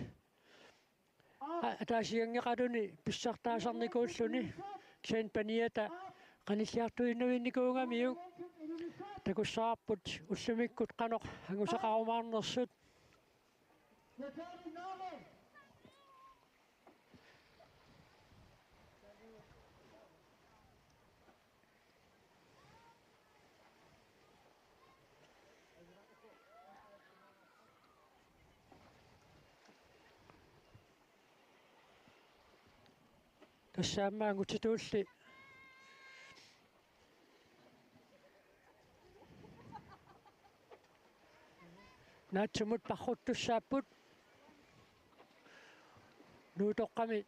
ataasiangeqaluni pissartaasarnikuulluni sen paniata qanilliartuinnuinnikuungamiu takussаарput ullamikkut qanoq angusaqarumaarnersut тассаамаангутитуулли наатсумут парруттуссааппут нуутоққами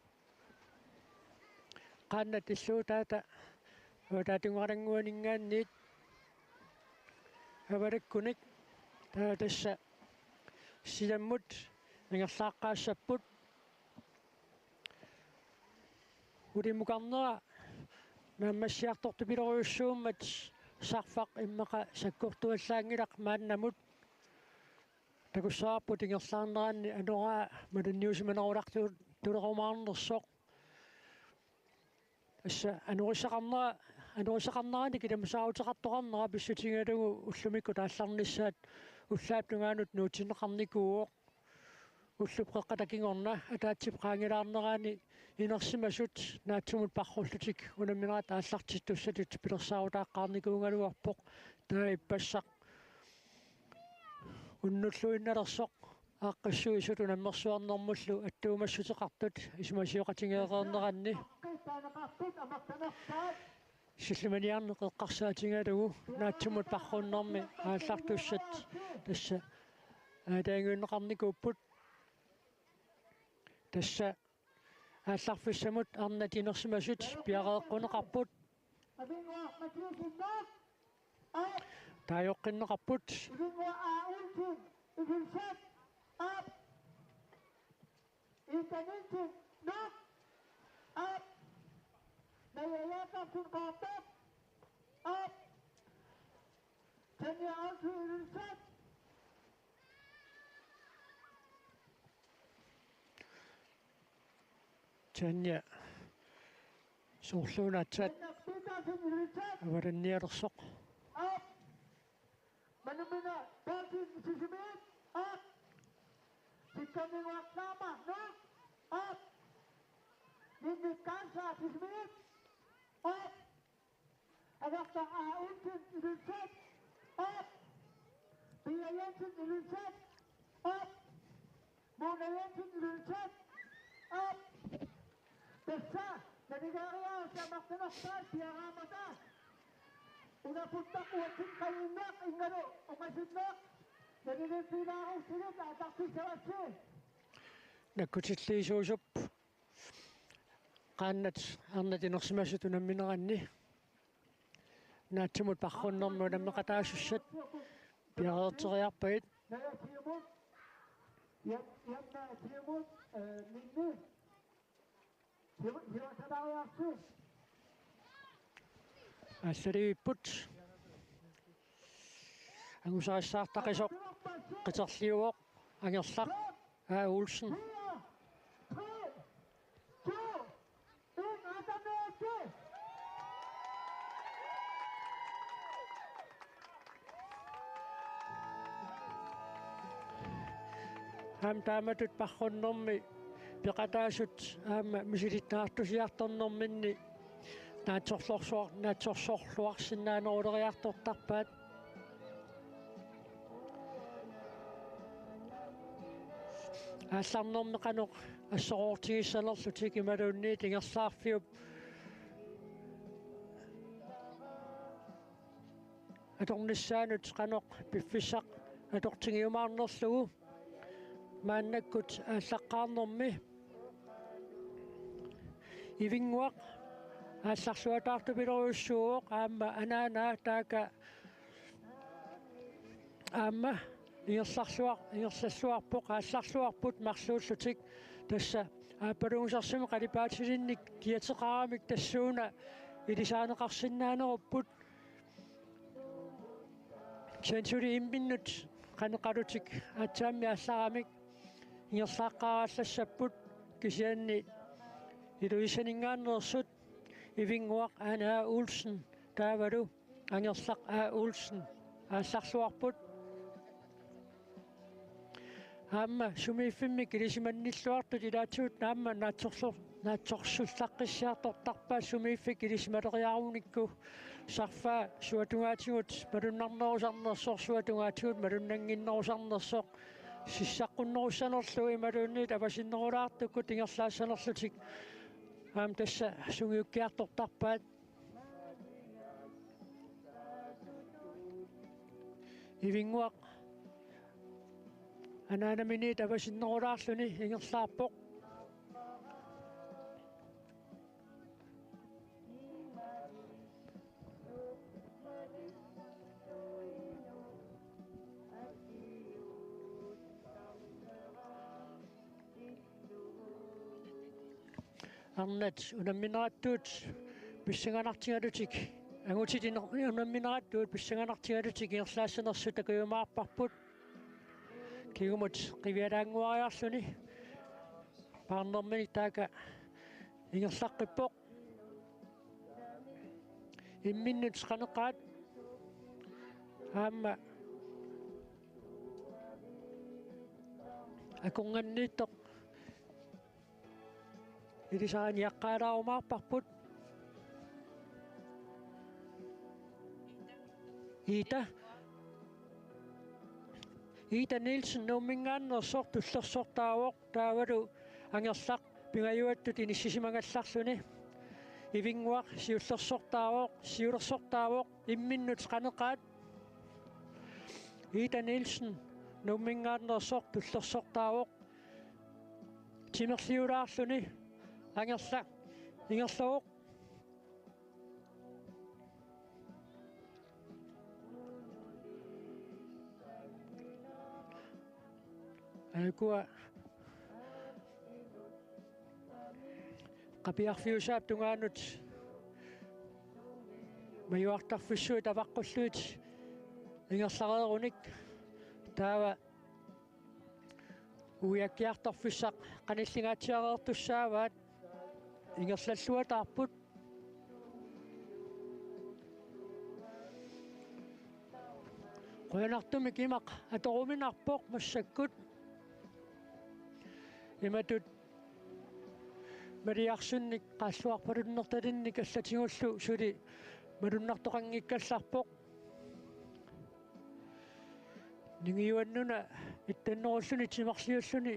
qaannat иллуутаата таатингуарангуанингаанниит авараккуник тасса силаммут ангерлааққаассаппут уримукарнера наммассиарторту пилориуссууммат сарфақ иммақа саккортуаллаангилақ мааннамут такуссаарпут ингерлаарнераанни анораа малунниусиманеруларту тулерумаарнерсоқ асса анорисақарнерани киламсаутеқартоқарнера писсутингалугу уллумикку таалларниссаат уллаат нугаанут нуутиннеқарникууоқ уллупқеққатакингорна атаатсип qaangilаарнераани инерсимасут наатсумут парруллутик унамминера тааллартиттуссатут пилерсаавутааққарникуунгалуарпоқ таиппассақ уннуллуинналерсоқ ааққассуисут унаммерсуарнэрмуллу аттуумассутеқартут исмасиоқатингеэқернеранни силлиманиарнеқеққарсаатингалугу наатсумут парруннэрми ааллартуссат тасса таангуиннеқарникууппут тасса аалларфиссамут арнатинерсимасут пиареэққунеқарпут таajоққиннеқарпут Tanya soorluunaatsaat avarannialersoq manumina partin sisimiit sikkaminguaqlaama ninnikkaansa sisimiit agarta aauntin ilulsat piyayantin ilulsat muunayantin ilulsat tessa nanigaariyaa samartanertaat piaraamataa unaputtaquatin qalinnaaq ingalu uqasinnaaq nanililpiilaarussilit atartisavassi nakkutilliisuusup qaannat arnatinersimasut unammineranni naatsimut parrunnermu nammeqataasusat piareerteriarpagit nayasiimut yannaasiimut minni sivasadariarsi ассалииппут ангусаассаартақисоқ қитерлиуоқ ангерлақ улсен taamatut parrunnermi peqataasut aama misilitnaartusiartornerminni naatsorluarsinnaaneriartortarpaat аалларнэрми канеқ ассороортигиссалерлутик ималуунниит ингерлаарфиуп аторниссаанут канеқ пиффиссақ атортигиумаарнерлугу мааннаккут ааллаққарнэрми ивингуақ аалларсуатаартупилеруйуссууоқ аама анаанаа таака аама ингерлассуарпоқ аалларсуарпут марлууллутик тасса ааппалугусарсими қалипаатилинник киатеқарамик тассууна илисаанеқарсинаанеруппут сенсури имминнут қанеқалутик аатсаамми аалларамик ингерлааққараллассаппут кисианни илуисанингааннерсут ивингуақ анаа уулсен таавалу ангерлақ уулсен аалларсуарпут аама сумииффиммик илисиманниллуартут илаатсуут наама наатсорсуллаққиссаартортарпаа сумииффик илисималериаруникку сарфаа суатунгаатигут малуннарнерусарнерсор суатунгаатигут малуннангиннерусарнерсоқ сиссаққуннеруссанерлуи малуунниит апасиннерулаартуккут ингерлаассанерлутик аам тасса сунгиуккиартортарпаат ивингуақ анаанаминит апасиннерулаарлуни ингерлаарпоқ арнат унамминератtuut писсанганартигалутик агутитин унамминератtuут писсанганартигалутик ингерлаассанерсу такуйумаарпарпут кигумут қивиалаангуариарлуни парнермини така ингерлаққиппоқ имминнут қанеқаат аама акунганнииттоқ илисаани яққаалаарумаарпарпут Ida Nielsen nummingaannersor tullersortaavoq taavalu angерлaq pingayuattut inissisimangallarluni ivingguaq siullersortaavoq siulersortaavoq imminnut qaneqaat Ida Nielsen nummingaannersor tullersortaavoq timerliulaarluni angerlaq ingerlavuq Alkua qapiarfiusaap tungaanut mayuartarfussuut avaqqulluut ingerlareerunik taava uiakkiartorfussaq qanillingaatiareertussaavaat ingerlalluataarput qoyanartumik imaq atoruminarpoq massakkut imatut mariarsunnik qaassuarpalunnertalinnik allatigullu suli malunnartoqanngikkallarpoq ningiuannuna ittannerulluni timarliulluni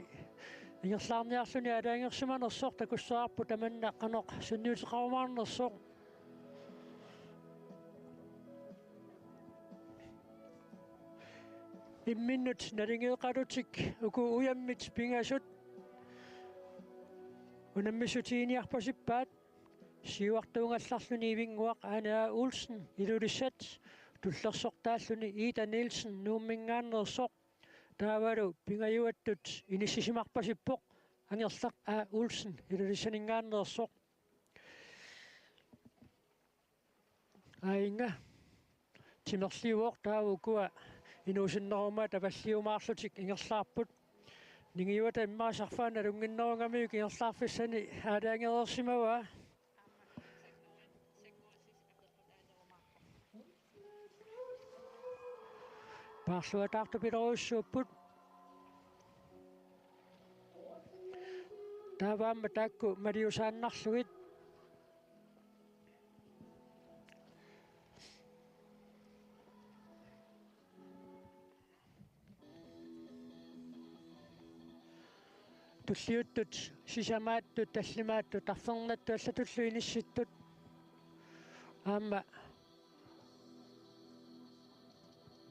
ingerlaarniarluni alaangersimanersoq takussaarpu tamanna qanoq sunniuteqarumaarnersoq imminnut nalingeeqalutik uku uyammit pingasut unammisutiiniarpasippaat siuartuungallarluni ivingguaq Anaa Olsen ilulissat tullersortaalluni Ida Nielsen nuummingaannersoq taavalu pingajuattut inissisimarpasippoq angerlaq Olsen ilulissaningaannersoq ainga timerliuoq taavukua inuusinneruma tapalliumaarlutik ingerlaarput ningiuata immaasarfaana lunginnerungamiuk ingerlaarfissani aalaangereersimava paarluataartupileruussuupput тааваама таакку малиусааннарлугит туллиуттут сисамааттут таллимааттут тарфернатту аллатуллу инисситтут аама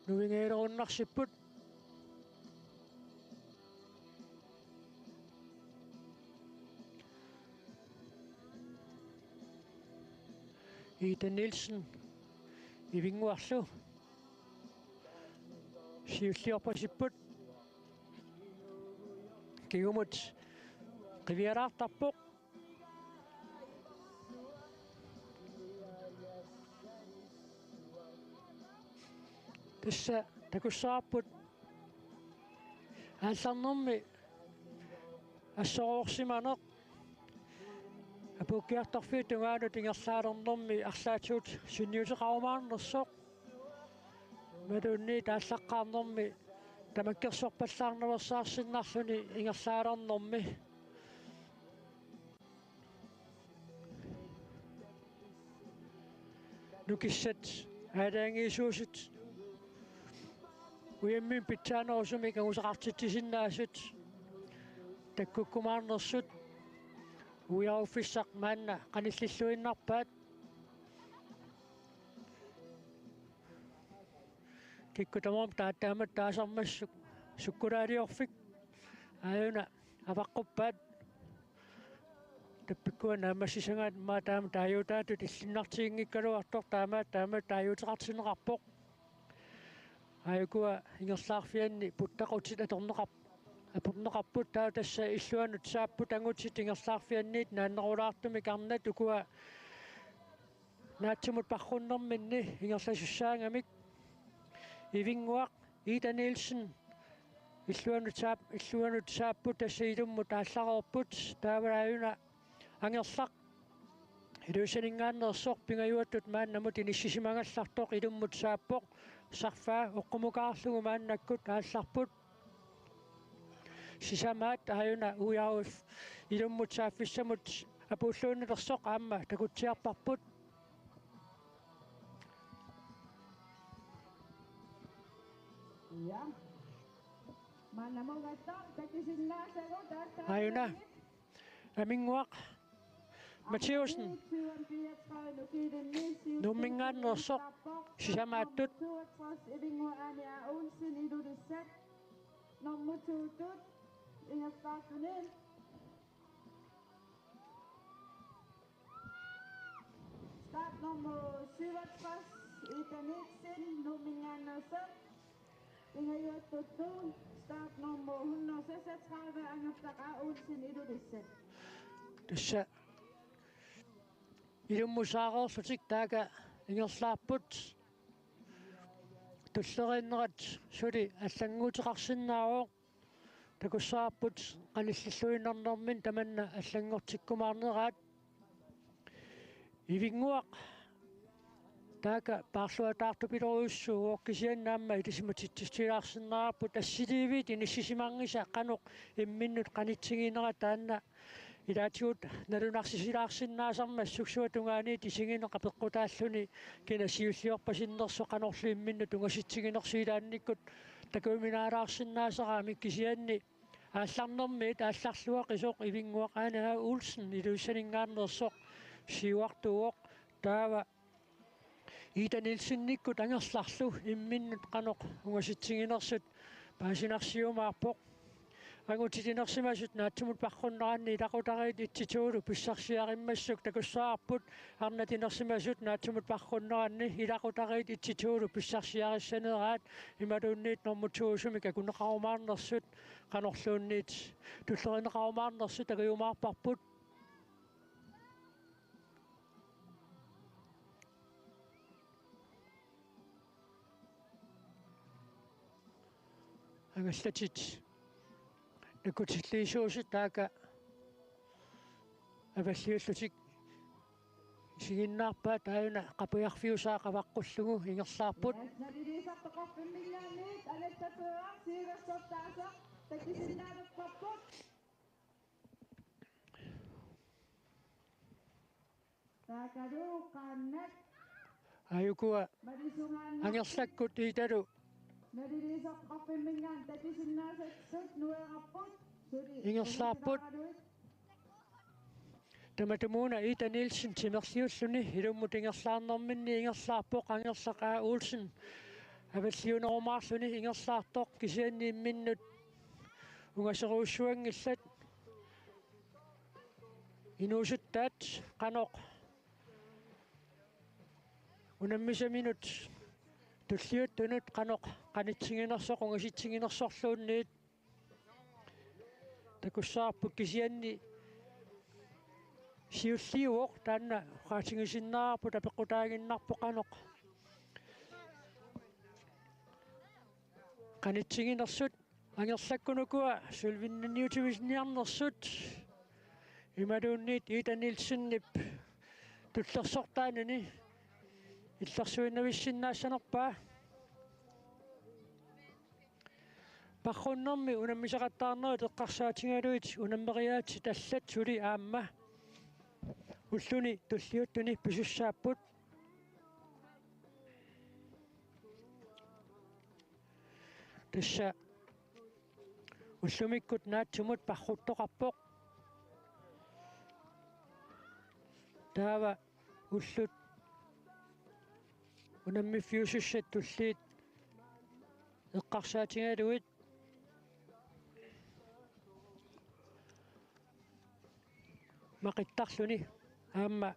нуингееруннарсиппут Ida Nielsen ивингуарлу сиуллиорпасиппут кигумут qiviraartarpoq тасса такуссаарпут аалларнэрми ассороорсиманеq апуккиарторфи тугаанут ингерлаалернэрми арлаатиут сунниутеқарумаарнерсоқ малуунни тааллаққарнэрми тамаккерсорпаллаарнаверсаарсиннарлуни ингерлаалернэрми нукиссат аалаангиисуусут уяммин питсааноорсуми кагусеқартитсиннаасут таккуккумаарнерсут уяуффиссақ маанна қаниллиллуиннарпаат киккутамом тааттаамат таасармассук суккулаалиорфик ааюна аваққуппаат таппиккуана амассисангаат маа таама тааюутаатут иллиннартигингиккалуартор таамаат тааюутеқартинеқарпоқ аякуа ингерлаарфианни путтақутит аторнеқарп апорнеқарпут таа тасса иллуанут сааппут ангутсит ингерлаарфианниит нааннерулаартуми карнат укуа наатсимут парруннэрминни ингерласуссаангамик ивингуақ Ida Nielsen иллуанут сааппут тасса илумму тааллароорпут таавааюна ангерлақ илуусанингааннерсоқ пингаюаттут мааннамут иниссисимангаллартоқ илуммут сааппоқ сарфаа оққумукаарлугу мааннаккут аалларпут сисамаат ааюна уяуф илуммут сааффиссамут апууллууннерсоқ аама такутсиарпарпут Ja. Maar dan moet het dan, dat is een laatste rot. ааюна амингуақ Матеуsen нуммингааннерсоқ сисамааттут Start nummer 67, Ida Nielsen, nummingaannersoq Ingayuttuttu, start nummer 136, Angertaqa Olsen Ilulissat. тасса илуммусаареерлутик таага ингерлаарпут туллериннерат сули аллангуутеқарсиннаавоо такуссаарпут қаниллиллуиннернэрмин таманна аллангортиккумаарнераат ивингуақ таага паарлуатаартупилоруйуссуу ооккисианнаама илисиматитсилаарсиннаарпут ассиливит иниссисимангиса қаноқ имминнут қанитсигинера таанна илаатиут налунарсисилаарсиннаасармас суксуатунгаани тисигинеқа пеққутааллуни кина сиуллиорпасиннерсо қанорлу имминну тунгаситсигинерсиилаанниккут такуиминаалаарсиннаасараа миккисианни аалларнэрми таалларлуа қисоқ ивингуақаанаа Олсен илуиссанингааннерсоқ сиуартуоқ таава Ida Nielsenниккут ангерларлу имминнут қаноқ унгаситсигинерсут паасинарсиумаарпоқ ангутитинерсимасут наатсумут парруннераанни илақутарит итситуулу писсарсиариммассук такуссаарпут арнатинерсимасут наатсумут парруннераанни илақутарит итситуулу писсарсиариссанераат ималуунниит нормутуусуми какунеқарумаарнерсут қанорлуунниит туллеринеқарумаарнерсут такиумаарпарпут ангаллатит накутиллиисуусит таага аваллиуллутик сигиннаарпаа тааюна қапуярфиусаа қаваққуллугу ингерлаарпут Takadu kanet ayukua marisungan angersakkut italu nadirisok kapimingan tadi sinasat sut nuangaput suri ingersaaput Tamatamuna Ita Nielsen timersiussuni ilumut ingersaarnerminni ingersaarpoq angersaqaa Olsen аваллиунеруумаарлуни ингерсаартоқ кисианниимминнут унgasеруuссуангиллат инуусуттаат қаноқ унаммисаминут туллиуттунут қаноқ қанитсигинерсоқ унгаситсигинерсорлуунниит такуссаарпут кисианни сиуллиуоқ таанна qaatigisиннаарпу тапеққутаагиннарпу қаноқ qanitsinginersut angerlakkunukua sulvinniutivisniarnersut imaluunniit Ita Nielsenniп tullersortaanuni illersuinnavissinnaassanerpaa parrunnermi unammisaqattaarneru teqqarsaatigaluit unammeriaati tallat suli aamma ulluni tulliuttuni pisussaapput Tassa ullumikut naatsumut parruttoqarpoq taava ullut unammifiusussat tulliit eqqarsaatigaluit maqittarluni aamma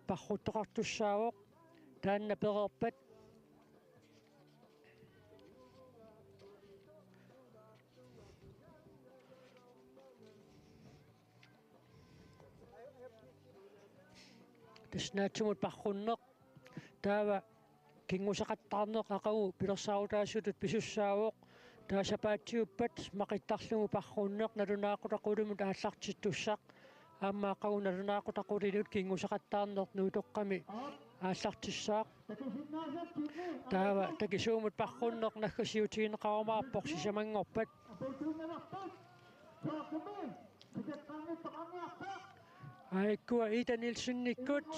parruttoqartussaawoq taanna pereerpat Tasnaatsumut parrunneq taava kingusaqattaarneq aqagu pilersaarutaasutut pisussaavoq taasapaatsiuppat maqittarlugu parrunneq nalunaaqutaqulumut aallartittussaq aamma aqagu nalunaaqutaqulilut kingusaqattaarneq nuutoqqami aallartissaaq taava takisuumut parrunneq naggasiutigineqarumaarpoq sisamangorpat Aikua Ita Nielsennikkut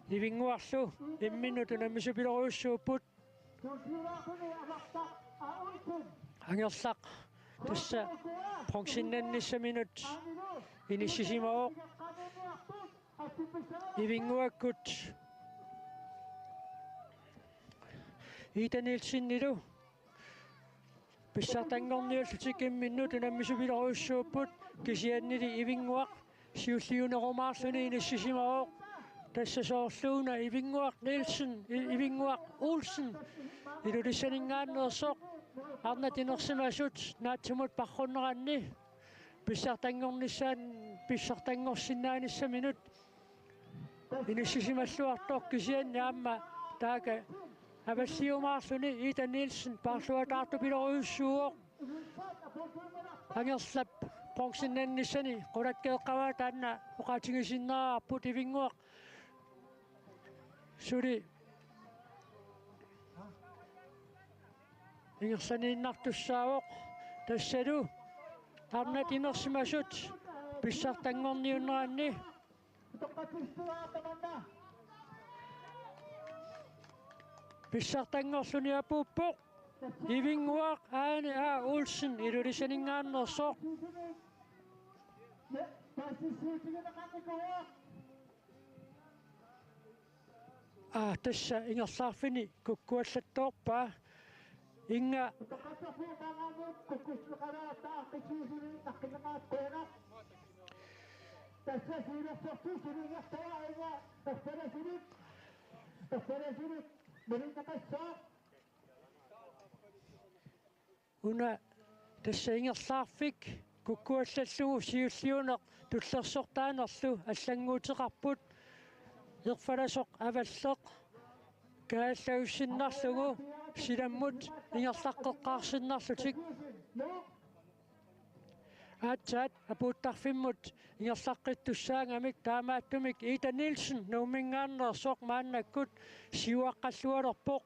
ivinguarlu imminut unamisupileruussuupput angerlaq tassa pronksinnannissaminut inissisimauq ivinguakkut Ita Nielsennilu pissartangorniullutik imminnut unamisupileruussuupput kisiannili ivinguaq siulliunerumaarluni inissisimauq tassasoorluuna ivinguaq Nielsen ivinguaq Olsen ilulissaningaannersoq arnatinersimasut naatsumut parrunneranni pissartangorsinnaanисsamинут inississimalluartoq kisianni aamma taaka аваллиумаарлуни Ita Nielsen paarluataartupileruussuuoq angerlap pronksinnannissani qulakkeeqqavaa taanna uqaatigisinnaarput ivinguaq suli ingersaniinnartussaawoq tassalu arnatinersimasut pissartangorniunneranni pissartangorluni apuuppoq ivinguaq aani Olsen ilulisaningaannersoq tassa ingersaarfini kukkuallattoorpaa inga una tassa ingersaarfik kukkuallallugu siulliuneq tullersortaanerlu аллангуутеқарпут ерфаласоқ аваллеқ кааллауссиннарлугу силаммут ингерлаққеққарсиннарлутик аатсаат апууттарфиммут ингерлаққиттуссаангамик таамааттумик Ita Nielsen нуумингааннерсоқ мааннаккут сиуаққаллуалерпоқ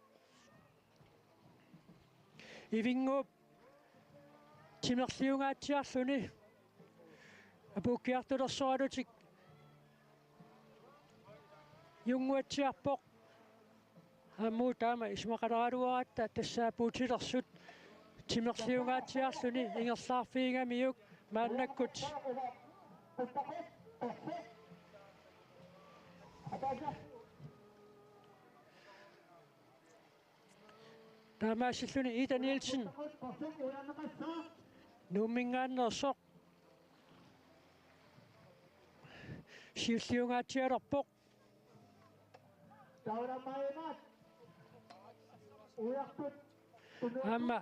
ивингууп тимерлиунгаатсиарлуни апууккиартулерсуалутик junguatsiarpoq ammuutaama ismaqalaruaratta tassaapuutilersut timerliungaatiarluni ingerlaarfiingamiuk maannakkut taamaasilluni Ida Nielsen nuummingaannersoq siulliungaatialerpoq Amma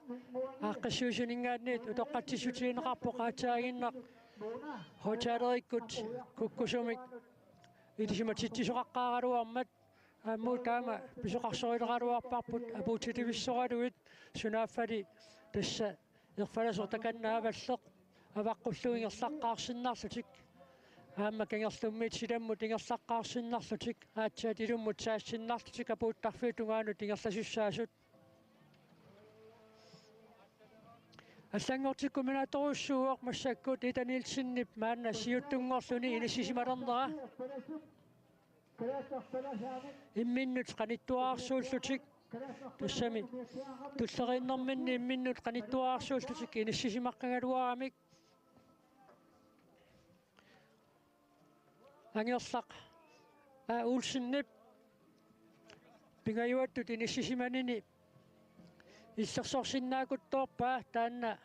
aqqassuusuningaanniit utoqqattissutiineqarpoq aataaginnaq hotalerikut kukkusumik ilisimatittisoqaqqaaraluarmat ammuutaama pisoqarsorileqaluarparput apuutitivissoraluit sunaaffali tassa erfalasortakannaavalleq avaqqulluingerlaqqaarsinnarlutik aamma kangerlummiit silammut ingerlaqqaarsinnarlutik aatsaat ilummut saassinnarlutik apuuttarfiitungaanut ingerlasussaasut Allangortikku minatoruussuuq massakkut Ida Nielsenip maanna siuttungorluni inissisimalernera imminnut qanittuaarsuullutik tassami tulleriinnerminni imminnut qanittuaarsuullutik inissisimaqqangaluaramik angerlaq Ulsennip pingajuattut inissisimanini illersorsinnaakuttoorpaa taanna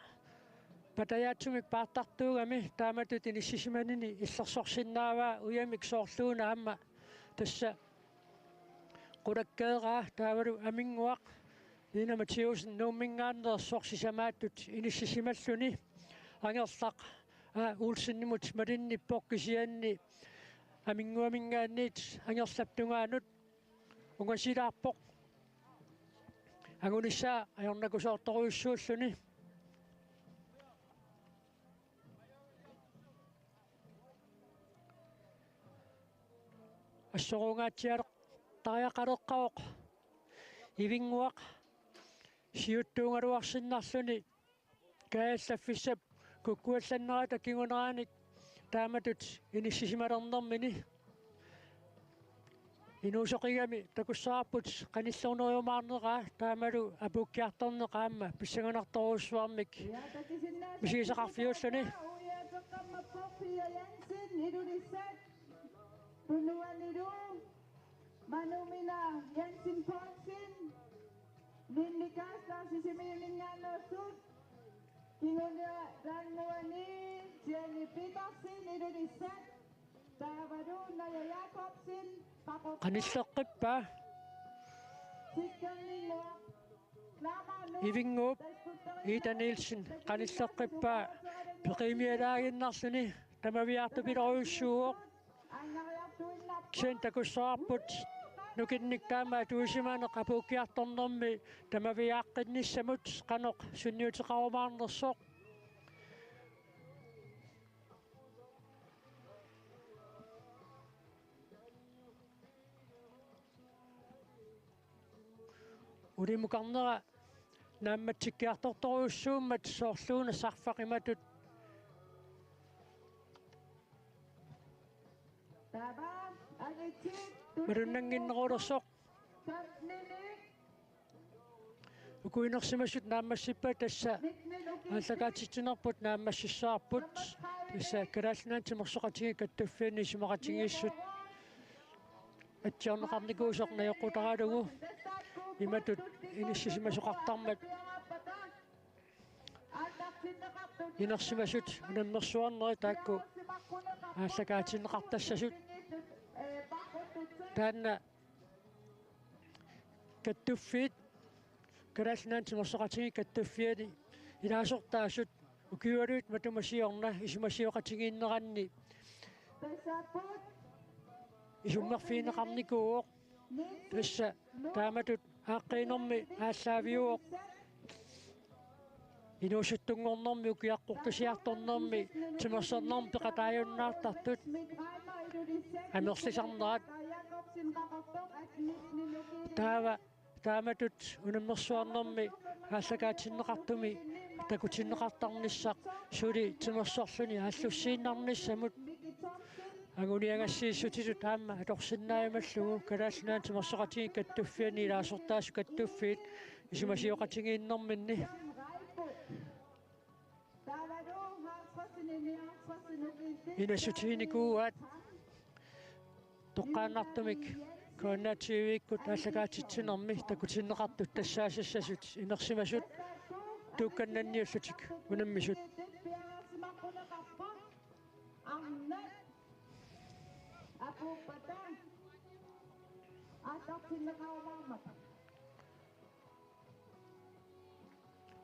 patayaatsumik paartartuugami taamatut inissisimanini illersorsinnaavaa uyamik soorluuna amma tassa qulakkeeraa taavalu aminguaq Nina Mathieusen nuummingaannersorsisamaattut inissisimalлuni angerlaq Ulsennimut malinnippokkisianni aminguamingaanniit angerlaptungaanut ungasilaarpoq angunissaa ajornakusoortoruissuulluni assorungaatsialeq tariaqaleqqaoq ivinguaq siuttuungaluarsinnarluni kaallaffissap kukkuallannerata kinguneranik taamatut inissisimalernermini inuusoqigami takussaarput qanilleruneriumaarneraa taamalu apukkiartorneqaamma pissanganartoruussuarmik misigisaqarfiulluni Manumina Jensen Paulsen Linnikas Larsisimilingaannersut Kingunia Rannuani Jenny Petersen Idulissat Taavadu Naya Jakobsen qanilleqqippaa ivinguup Ida Nielsen qanilleqqippaa peqimialaaginnarluni tamaviartupileruissuuq kien takussaarput nukinnik taamaa tuusimaaneq apuukkiartornermi tamaviaaqqinnissamut qanoq sunniuteqarumaarnersoq ulimukarnera naammatsikkiartortoruussuummat soorluuna sarfaqimatut malunnanginnerulorsoq ukuinersimasut naammassippa tassa ааллакаатитсинерпут нааммассissaarput тасса калаалланаатимерсоқатиги каттуффиани симақатигииссут атсиорнеқарникуусоқ наёққутаралугу иматут иниссисимасоқартармат инерсимасут унаммерсуарнери таакку ааллакаатинеқартассасут таанна каттуффиит калаалланаатимерсоқатиги каттуффиани илаасортаасут укиуалуит матумасиорна исумасиоқатигииннеранни исуммерфиинеқарникууоқ тасса тааматут ааққиинерми ааллаавиуоқ инуусуттунгорнэрми укиаққуртусиарторнэрми тимерсернэрми пеқатааюннаартартут амерлисарнерат тааматут унаммерсуарнэрми ааллакаатиннеқартуми такутиннеқартарниссақ сули тимерсорлуни ааллуссииннарниссамут ангуниангассииссутиту таама аторсиннааймаллугу калааллунаан тимерсоқатиги каттуффиани илаасортаасу каттуффиит исумасиоқатигииннэрминни инасутииникууаат тоққааннартумик кооннаативииккут ааллагаатитсинерми такутиннеқартут тассаасассасут инерсимасут туукканнанниуллутик унаммисут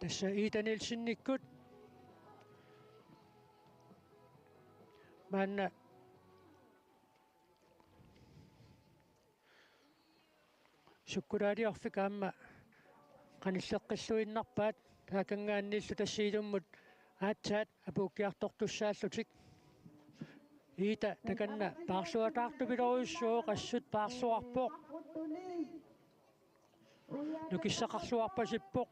тасса иитанилсинниккут маанна суккулаалиорфик аама каниллеққиллуиннарпаат таакангааннииллу тассиилуммут аатсаат апууккиартортуссааллутик иита таканна паарсуатаартупилоруйуссуу qassut паарсуарпоқ нукиссақарлуарпасиппоқ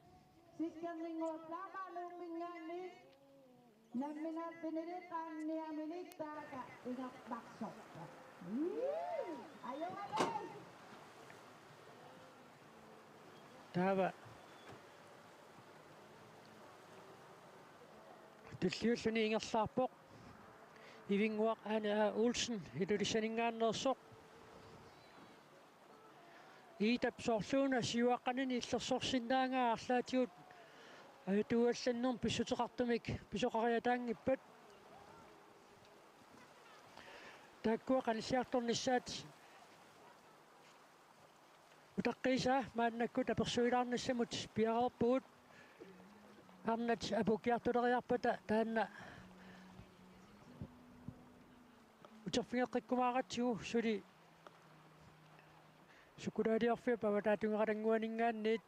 сиккернингуатлаамаалууммингаани намминааттинилиқаанниамилик таака игартарсорта аюнгалай таава туллиуллуни ингерлаарпоқ ивингуақ ана Олсен илулисанингааннерсоқ иитап соорлууна сиуаққанани иллерсорсиннаангаа арлаатиут туалланнерм писсутеқартумик писоқариатаангиппат тааккуа каниллиарторнissaат утаққиса мааннаккут аперсуилаарнассамут пиарерпуут арнат апукиартулериарпата таанна утерфингеққиккумааратсигу сули суккулаалиорфиа паватаатунгералангуанингаанниит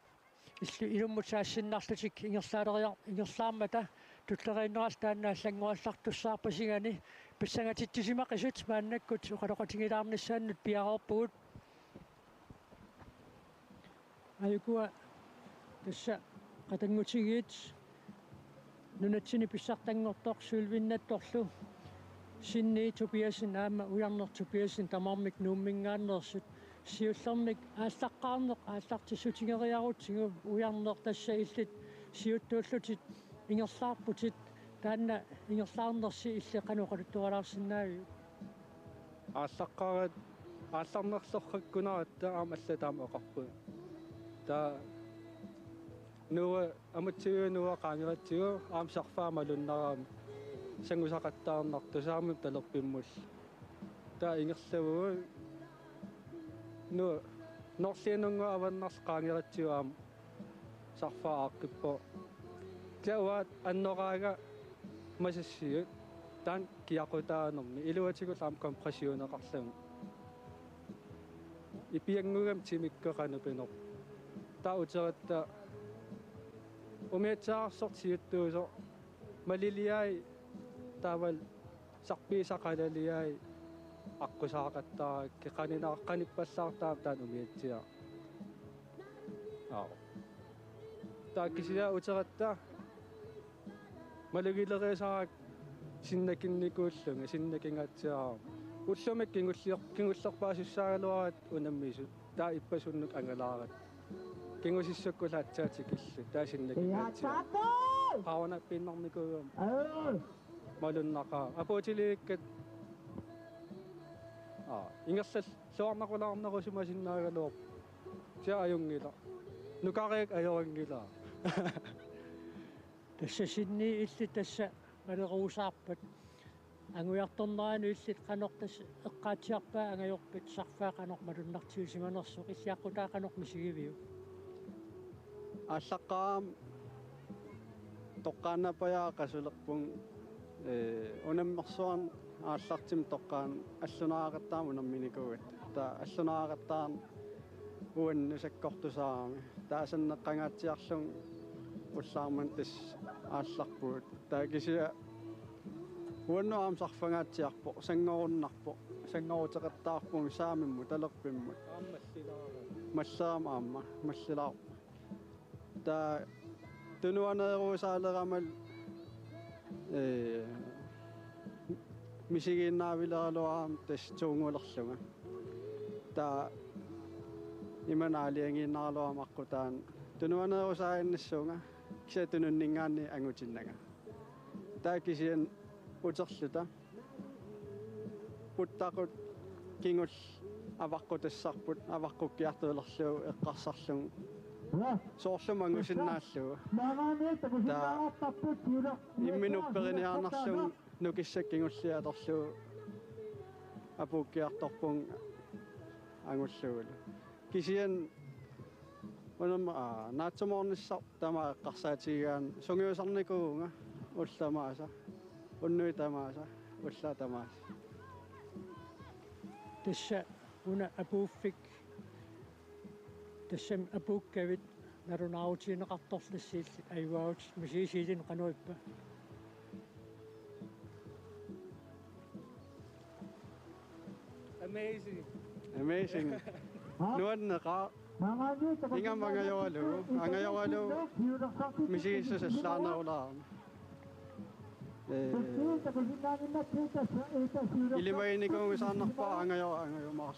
иллу илуммут саассиннарлутик ингерлаамата туллерииннерал таанна аллангуаллартуссаарпасигани писсангатитсисимақисут мааннаккут уқалоқатингилаарнассааннут пиарерпуут аюкуа тасса қатангутигиит нунатсини писсартангортоқ суулвиннатторлу синни Тобиасин аама уярнер Тобиасин тамармик нууммингааннерсут сиуллермик ааллаққарнеқ ааллартиссутингериарутсигу уярнер тасса иллит сиуттууллутит ингерлаарпутит таанна ингерлаарнерси иллеқануқалуттуалаарсинаави ааллаққарат аалларнерлорраккунарат таама аллатаама оқарпу та нуа аматсиунуа qaangeratсигу аамсарфаама луннараам сангусақаттаарнарту саамут талерпиммул та ингерлавуа ну норсианунгуа аваннарс qaangeratсигу аам сарфаа аққиппо тауат аннораага масассиу таан киақутаанерми илуатигул аам компрессионеқарлугу ипиангугам тимиккеқанупинер таутератта умиатсаарсортиуттуусо малилиай таавал сарпиисақалалиай аққусаақаттаа кеқанинааққаниппассаартаа таан умиатсиа тааккисиа утератта малугилериасарак синнакинникууллунга синнакингаатсиаа уллумик кингуллерпаасуссаагалуарат унаммисут таа иппасуннут ангалаарат кингусиссуккулаатсаатикиллу таасиннакингаатсиаа пауна пиннэрникуум малуннаqa апоотилииккат ингерлал суарнакулаарнерусумасиннаагалуоп сиа аюнгила нукариак ajorangila тасса синни илли тасса малеруусаарпат ангуярторнерану иллит канортас эққаатиарпаа ангайорпит сарфаа канормалуннартиусиманерсоқ иллиаққутаа канормисигивиу ааллаққаам тоққаанапаяа қасулерпун унаммерсуан ааллартим тоққаан аллунаараттаам унамминикугат таа аллунаараттаан уаннусаккортусаарами таасаннеққангаатсиарлун уллаарман тас аалларпуут таакисиа уаннуаам сарфангаатсиарпо сангоруннарпо сангорутеқаттаарпун саамимму талерпиммут маллаама аама маллилаа таа тунуанеруусаалерамал misigiinnaavileraluaram tas tuungulerlunga taa imanaaliangiinnaruamaqqu tunuaneerusaainnissuunga kisa tununningaanni angutinnaga taa kisian uterluta puttaqut kingull avaqqutassarput avaqqukkiartuulerluu eqqarsarlung soorlumangusinnaalluu taa imminupperiniarnarlung nukissakingulliatorluu apukkiartorpung angulluulu kisian unama naatsumornissar tama eqqarsaatigaan sungiusarnikuunga ullamaasa unnui tamaasa ulla tamaasa tassa una apuuffik tassam apuukkavit narunaautiineqartorlissiilli ayuaut misiisiilin qanuippa Amazing. nuanneqa ingamangayualu angayawalu misiissusallaarnerulaarma ilimainikuungisaarnarpaa angayomarlu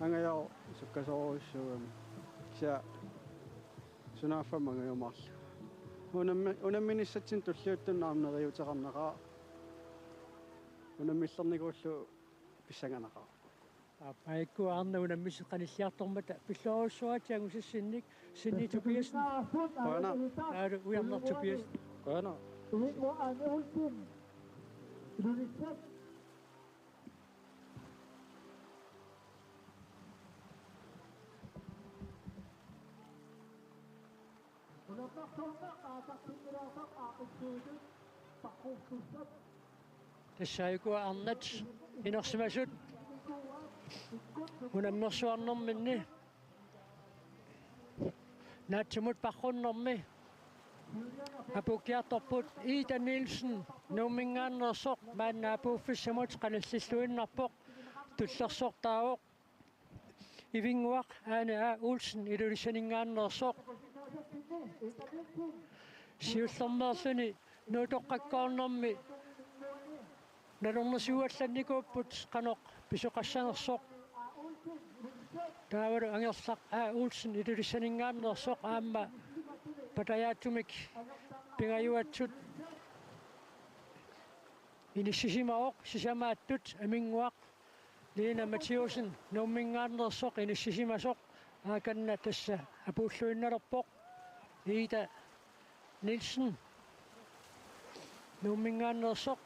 angayo sukkasoruissuugam kisa sunaaffam angayomarlu unamminissatsin tulliuttunnaarneriuteqarneqa unammillernikullu pissanganaqa Paikku arna unammis qanilliartormata pillorussuatiangusissinnik sinni Tobiasen Qana ujarner Tobiasen Qana tassaiku arnat inersimasut unammersuarnerminni naatsumut parrunnermi apukkiartorput Ida Nielsen nuummingaannersoq maanna apuuffissamut qanalsilluinnarpoq tullersortaaoq ivinguaq aana Olsen ilulissaningaannersoq siullermerluni nuutoqqakkoornermi nalornersuuallannikuupput qanoq pisuqassanersoq taavaru angersaq Olsen ilulissaningaannersoq aamma patayaatumik pingayuatsut inissisimaoq sisamaattut aminguaq Lena Mathiusen nuummingaannersoq inissisimasoq aakanna tassa apuulluinnalerpoq Ida Nielsen nuummingaannersoq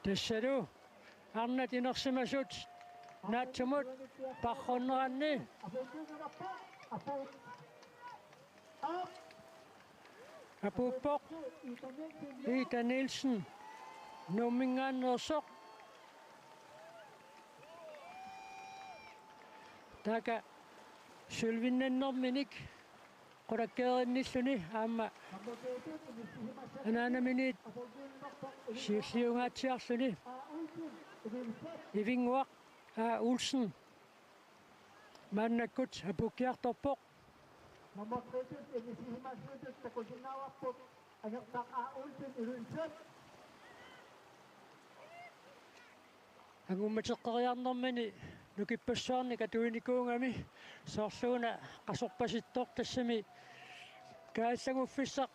tassaru arnat inersimasut naatsumut parrunneranni apuuppoq Ida Nielsen nuummingaannersoq taaka sulvinnannerminik qulakkeerinnilluni aamma anaanaminiit siulliungaatsiarluni ivinguaq Olsen maannakkut apukkiartorpoq angummateqqeriarnermani nukippassуарни катуинникуунгами соорлууна qasорпаситтор тассами кааллагуффиссақ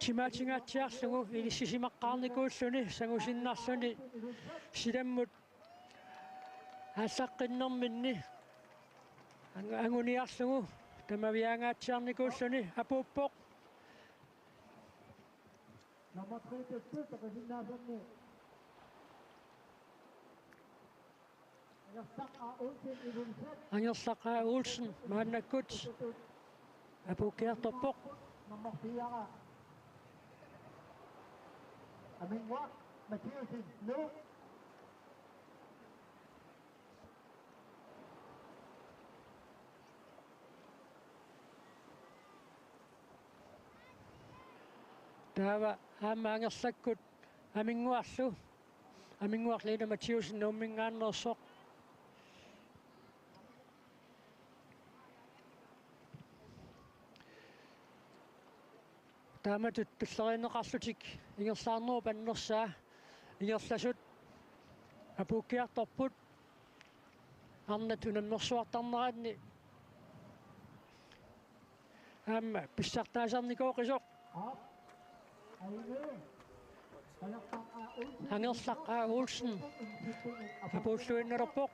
чимаатингаатсиарлугу иниссисимаққарникууллуни сангусиннарлуни силаммут ааллаққиннэрминни ангуниарлугу тамавиангаатсиарникууллуни апууппоқ Angerslaq Olsen maannakkut apukkiartorpoq Tava amangersakkut aminguarlu aminguarliina Mathiusen nuummingaannersoq taamatut tullerineqarlutik ingersaarnerup annersaa ingerlasut apuukkiartorput arnat unammersuartarneratni aamma pissartaasarnikoqisoq Angerslaq Olsen apuulluinnerpoq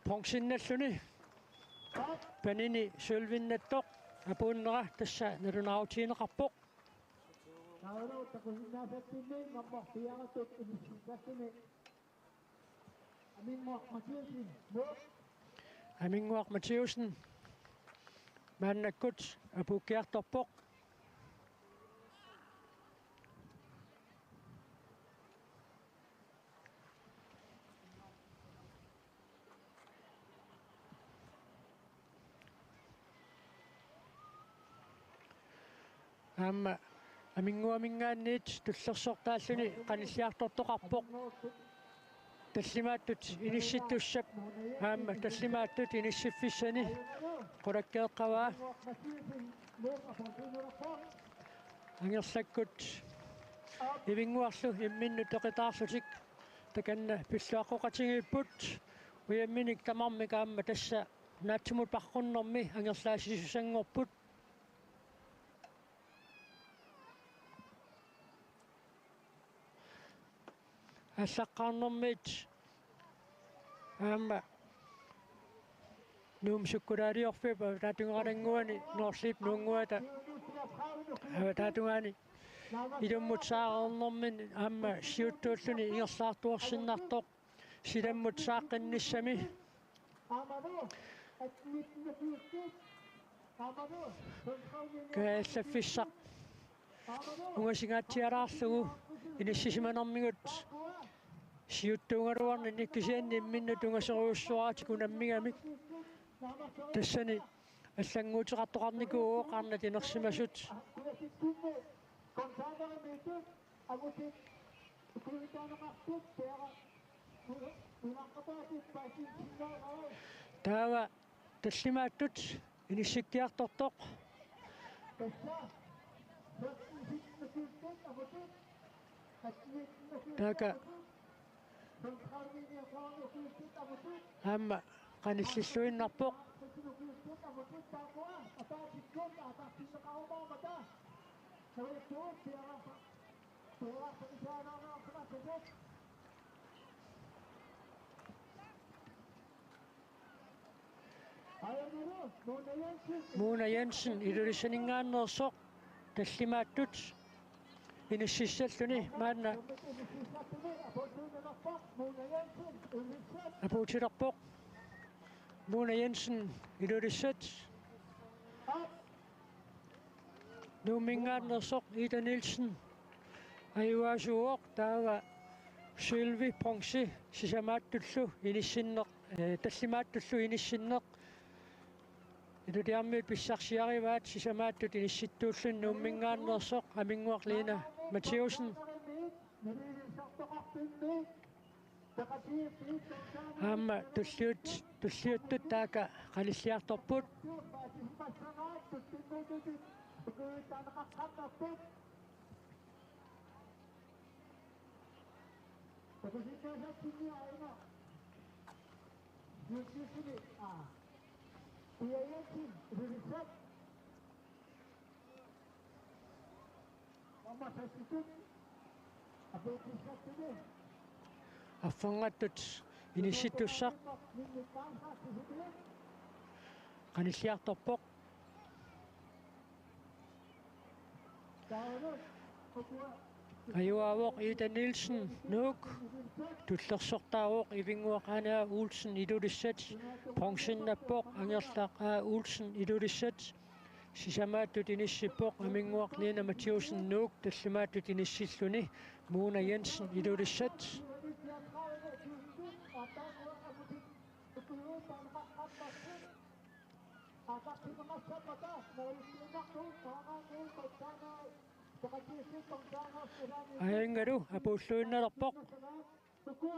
Pongsinnalluni panini sylvinnattoq apuunnera tassa nalunaarutiineqarpoq Nauru takusinnaasattinni ngammartiaratut inissikkassini Aminguaq Mathiusen Aminguaq Mathiusen maannakkut apuukkiartorpoq Aamma aminguamingaanniit tullersortaalluni qanilliartortoqarpoq таллимааттут инисситтуссап аама таллимааттут иниссиффиссани qulakkeeqqavaa ангерлаккут ивингуарлу имминну теқитаарлутик таканна пиллуаққоқатингиппут уямминик тамармик аама тасса наатсумут парқуннэрми ангерлаасисусангорпут ассаққарнэрмит аама нуумсуккулаалиорфип таатунгаарангуани ноорлип нуунгуата таатунгаани илуммут саарернэрмин аама сиуттууллуни ингерлаартуорсиннартоқ силаммут сааққинниссами кааллаффиссақ унгасингаатсиалаарлугу иниссисиманэрмигут сиуттуунгалуарни никкисианни имминну тунгасеруйуссуаати кунаммигамик тассани аллангуутеқартоқарникуу қарна тинерсимасут таава таллимааттут иниссиккиартортоқ така аама qanillilluinnarpoq Mona Jensen ilulisaningaannersoq tallimaattut inississalluni maanna apuutilerpoq Mona Jensen ilulissat nuummingaannersoq Ida Nielsen ayuaasuuoq taava Sylvi Pongsi sisamaаттуллу иnissinneq таллимааттуллу иnissinneq илулиармиут писсарсиариваат сисамааттут инисситтууллун nuummingaannersoq амингуарлиина Матиусен аама туллиуттут таaka qalilliartorput аффангааттут инисситтуссақ qanilliartorpoq ayuaavoq Ida Nielsen nuuk tullersortaaruoq ivinguaq Anna Olsen ilulissat Pongsinnappoq angerlaq Olsen ilulissat sisamaаттут иниссиппоq амингуақ Lena Mathiusen nuuk таллимааттут иниссиллуни Mona Jensen ilulissat Atakin mga sa batas na isinak ko panganin pagkana pakatisi pagkana sirani. Ayangaru apulluinnerpoq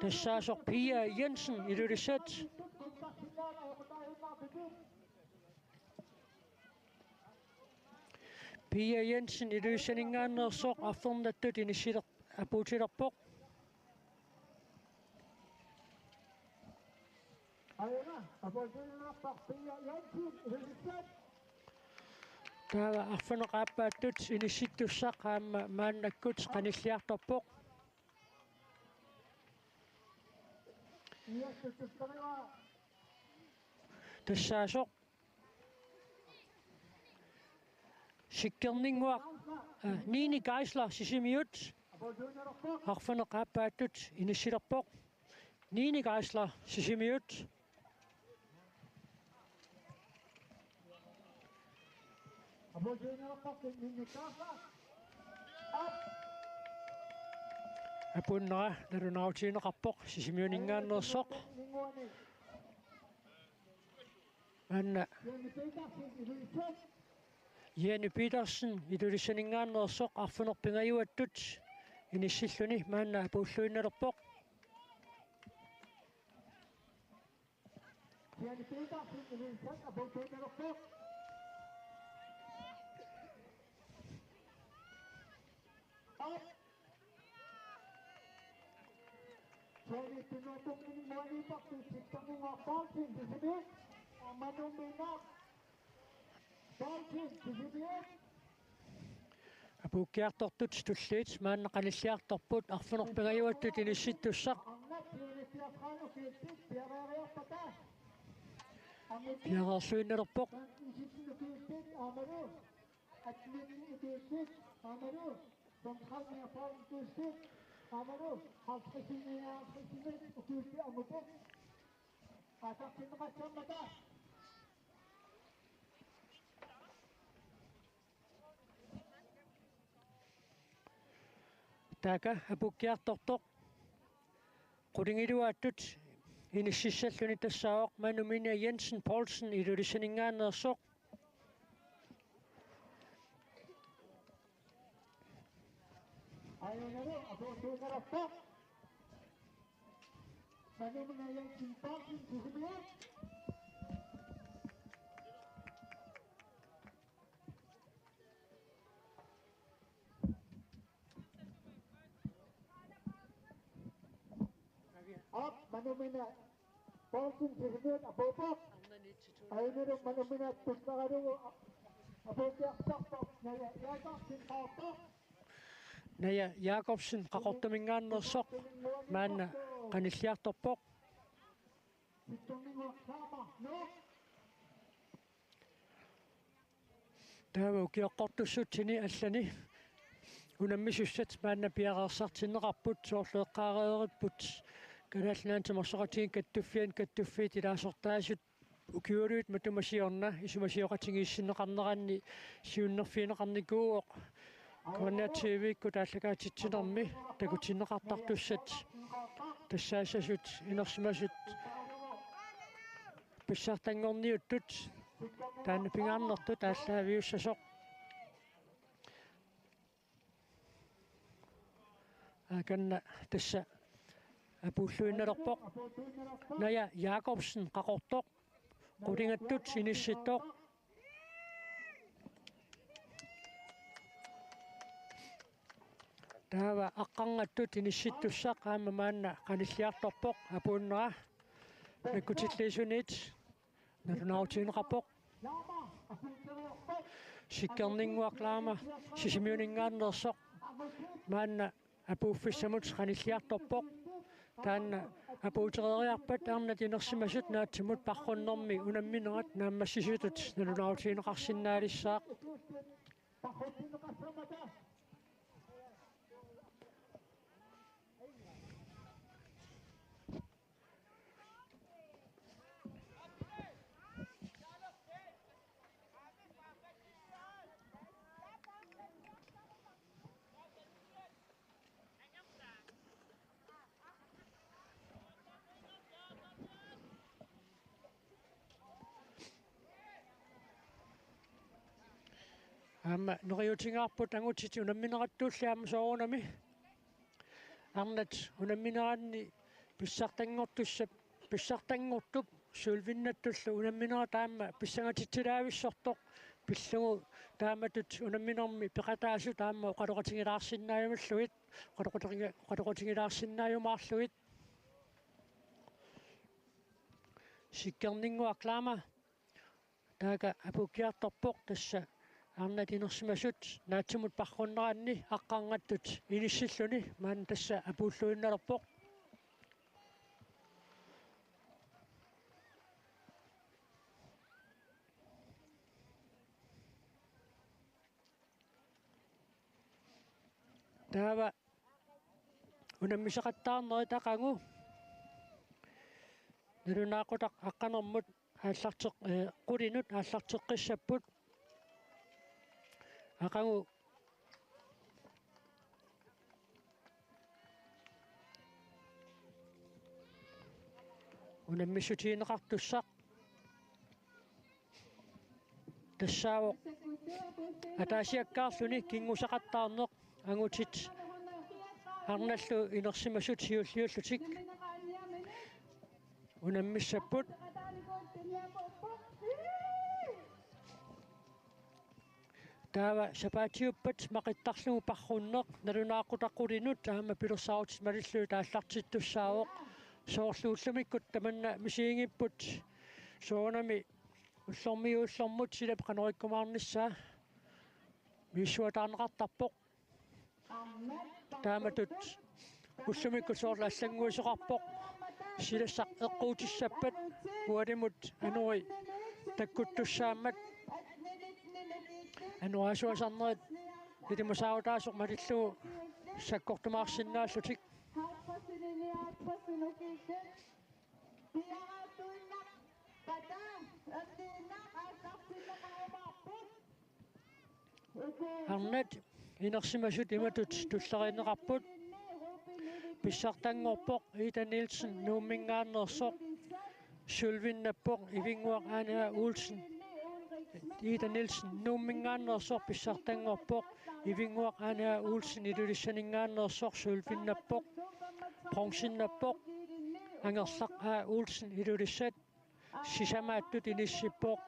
tassaasoq Pia Jensen ilulisat Pia Jensen ilulisaningaannersoq affernattut inissiler apuutilerpoq Ayana, apolluinnerpoq Pia Jensen ilulisat. taava arfaneqaappaattut inissittussaq qaamma maannakkut qanilliartorpoq тассаасоқ sikkerninguaq Nini Geisler sisimiut arfaneqaappaattut inissilerpoq Nini Geisler sisimiut apunnera nalunautiineqarpoq sisimiuningaannersoq anna Jenny Petersen ilulisaningaannersoq arfanerpingajuattut inissilluni maanna apulluinnerpoq Jadi penutup ini mulai waktu sistem ngapal sih di sini, manuminat, balsih di sini. апуккиарторtut туллиит маанна каниллиарторпут арфунерпигаjuattut инissittussaq пиарерсуиннерпоқ така апуккиарторtoq qulingиluaattut инississаллуни тассаавоқ манумиnia Jensen Poulsen илулисанингаанерсоқ Ayunaro, apolluinnerpoq. Manumina Jensen Poulsen di sini. Manumina Poulsen sisimiut apopok. Ayunaro manumina tuskagaru apopoktarpoq. Yaqarsin qaartoq. Naja Jacobsen qaqortamingaannersoq maanna qanilliartorpoq taava ukiaqqortussutsini allani unammissussat maanna piaqersartinneqarput soorleeqqaareeripput kanaalnaantamarsoqatigin kattuffiit ilaasortaasut ukiuluit matumasiorna isumasiоqatigiissinneqarneranni siunnerfiineqarnikuuoq Konnertiivikku taallakaatittinermi takutinneqartartussat тассаассасут инерсимасут писсартангорниуттут таана пингаарнерту тааллаавиуссасоқ аканна тасса апууллуинналерпоқ ная Jacobsen qaqortoq qulingаттут инисситтоқ таава аққангаттут инисситтуссақ аама маанна қаниллиарторпоқ апууннера наккутиллиисунит налунаутиинеқарпоқ сиккернингуақлаама сисимиунингааннерсоқ маанна апууффиссамут қаниллиарторпоқ таанна апуутерериарпат арнат инерсимасут наатсимут парруннэрми унамминерат нааммассисутут налунаутиинеқарсинаалиссаақ Amma noriutingaarput angutsit unamminerattuulliaama soorunami. Arnat unammineranni pissartangortussap pissartangortup sulvinnattullu unamminera taamma pissangatitsilaavissortoq pillugu taamatut unamminermi peqataasu taamma qaloqatingilaarsinnaajumalluit qaloqatingilaarsinnaajumaarluit sikkerninguaqlaama taaka apukiartorpoq tassa arnat inersimasut naatsumut parrunneranni aqqangattut inissilluni maan tassa apuulluinnalerpoq taava unammisaqattaarneri taqangu nalunaaqutaq aqqanermut aallarteq qulinut aallarteqqissapput aqangu unammissutiineqartussaq тассаавоқ атаасиаккаарлуни кингусақаттаарнеқ ангутит арналлу инерсимасут сиуллиуллутик унаммиссаппут таава сапаатиуппат мақиттарлугу парруннеқ налунааққутаққулинут таама пилерсаарутит малиллуи тааллартиттуссаавоқ соорлууллумиккут таманна мисиингиппут соонами уллормиууллормут силап канориккумаарнissaа миссуатаарнеқартарпоқ тааматут уллумиккут соорлу аллангуисоқарпоқ силассақ эққуутиссаппат уалимут ануи таккуттуссаамат ануасуасарнерит илимусаутаасоқ малиллугу саккортумаарсинааллутик арнат инерсимасут иматут туллеринеқарпут писсартангорпоқ Ита Нилсен нууммингааннерсоқ сулвиннаппоқ ивингуақ Ана Улсен Ита Нилсен нууммингааннерсоқ писсартангорпоқ ивингуақ Ана Улсен илулиссанингааннерсоқ сулвиннаппоқ пронсиннаппоқ ангерлақ А Улсен илулиссат сисамааттут иниссиппоқ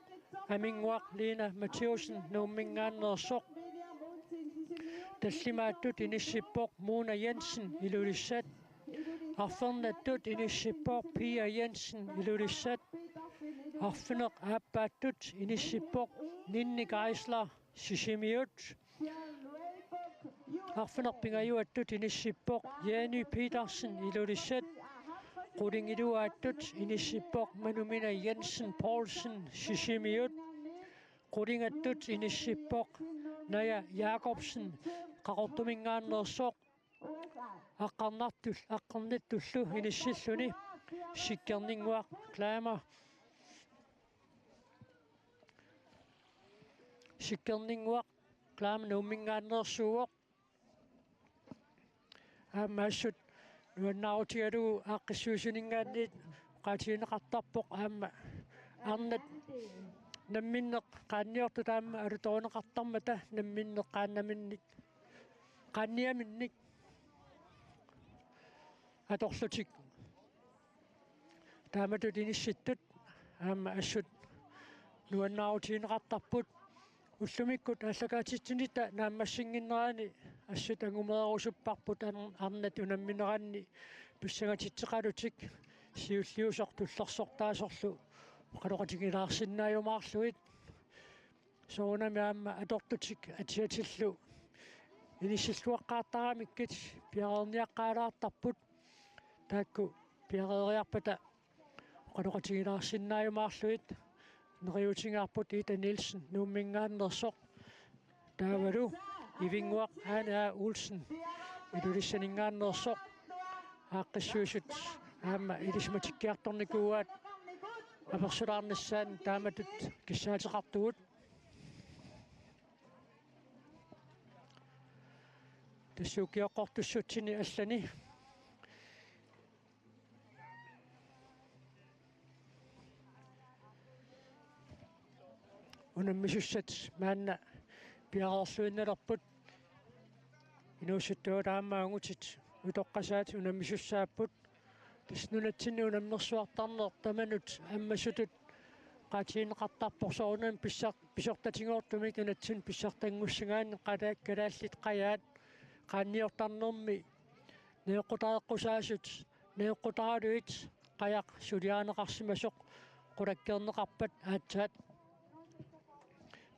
амингуақ Лина Матиусен нууммингааннерсоқ таллимааттут иниссиппоқ Муна Янсен илулиссат арфернаттут иниссиппоқ Пия Янсен илулиссат арфинеқ ааппааттут иниссиппоқ Нинни Гайслар сисимиут арфинеқ пингаюаттут иниссиппоқ Яни Питерсен илулиссат qulingilуааттут иниссиппоқ Манумина Янсен Поулсен сисимиут qulingаттут иниссиппоқ Ная Якобсен qaqortuminggaannersoq аққарнаттуллу иниссиллуни сиккернингуақ клаама сиккернингуақ клаама нууммингааннерсууоқ аамаассут нуаннаутигалугу ааққиссуусинингаанниит qaatiineqartarpoq aamma arnat намминнеқ qaanniortu taamma alutoruneqartarmata намминнеқ qaannaminnik qaanniaminnik аторлутик тааматут инисситтут аама ассут нуаннаутиинеқартарпут уллумиккут аллагаатитсинита нааммассингиннерани ассут ангумеерусуппарпут арнат унамминеранни писсагатитсеқалутик сиуллиусоқ туллерсортаасорлу qalоqatigilаарсиннаajumаарluit соонами аама атортутик атиатиллу инисиллуаққаартарамиккит пиаерниаққаалаартарпут таакку пиарериарпата qalоqatigilаарсиннаajumаарluit нериутингаарпут Ита Нилсен нууммингааннерсоқ таавалу ивингуақ Ана Улсен илулиссанингааннерсоқ ааққиссуусут аама илисматиккиарторникууаат аперсулаарнассаан тааматут киссаатеқартугут тассуукиоққортуссутсини аллани унаммисуссат маанна piaqarluinnalerput inuussuttuga taammaangutit utoqqasaat unammissussaapпут таснунатсинни унаммерсуартарнеэр таманут аммасутут qaatiineqartarporsorunam pissortatинgoortumik unatsin pissartangussagaanne qalaakkalaаллит qayaat qaanniortarnermi neeqqutaaqqusaassut neeqqutaraluit qajaq suliaaneqarsimasoq qulakkeerneqarpat aatsaat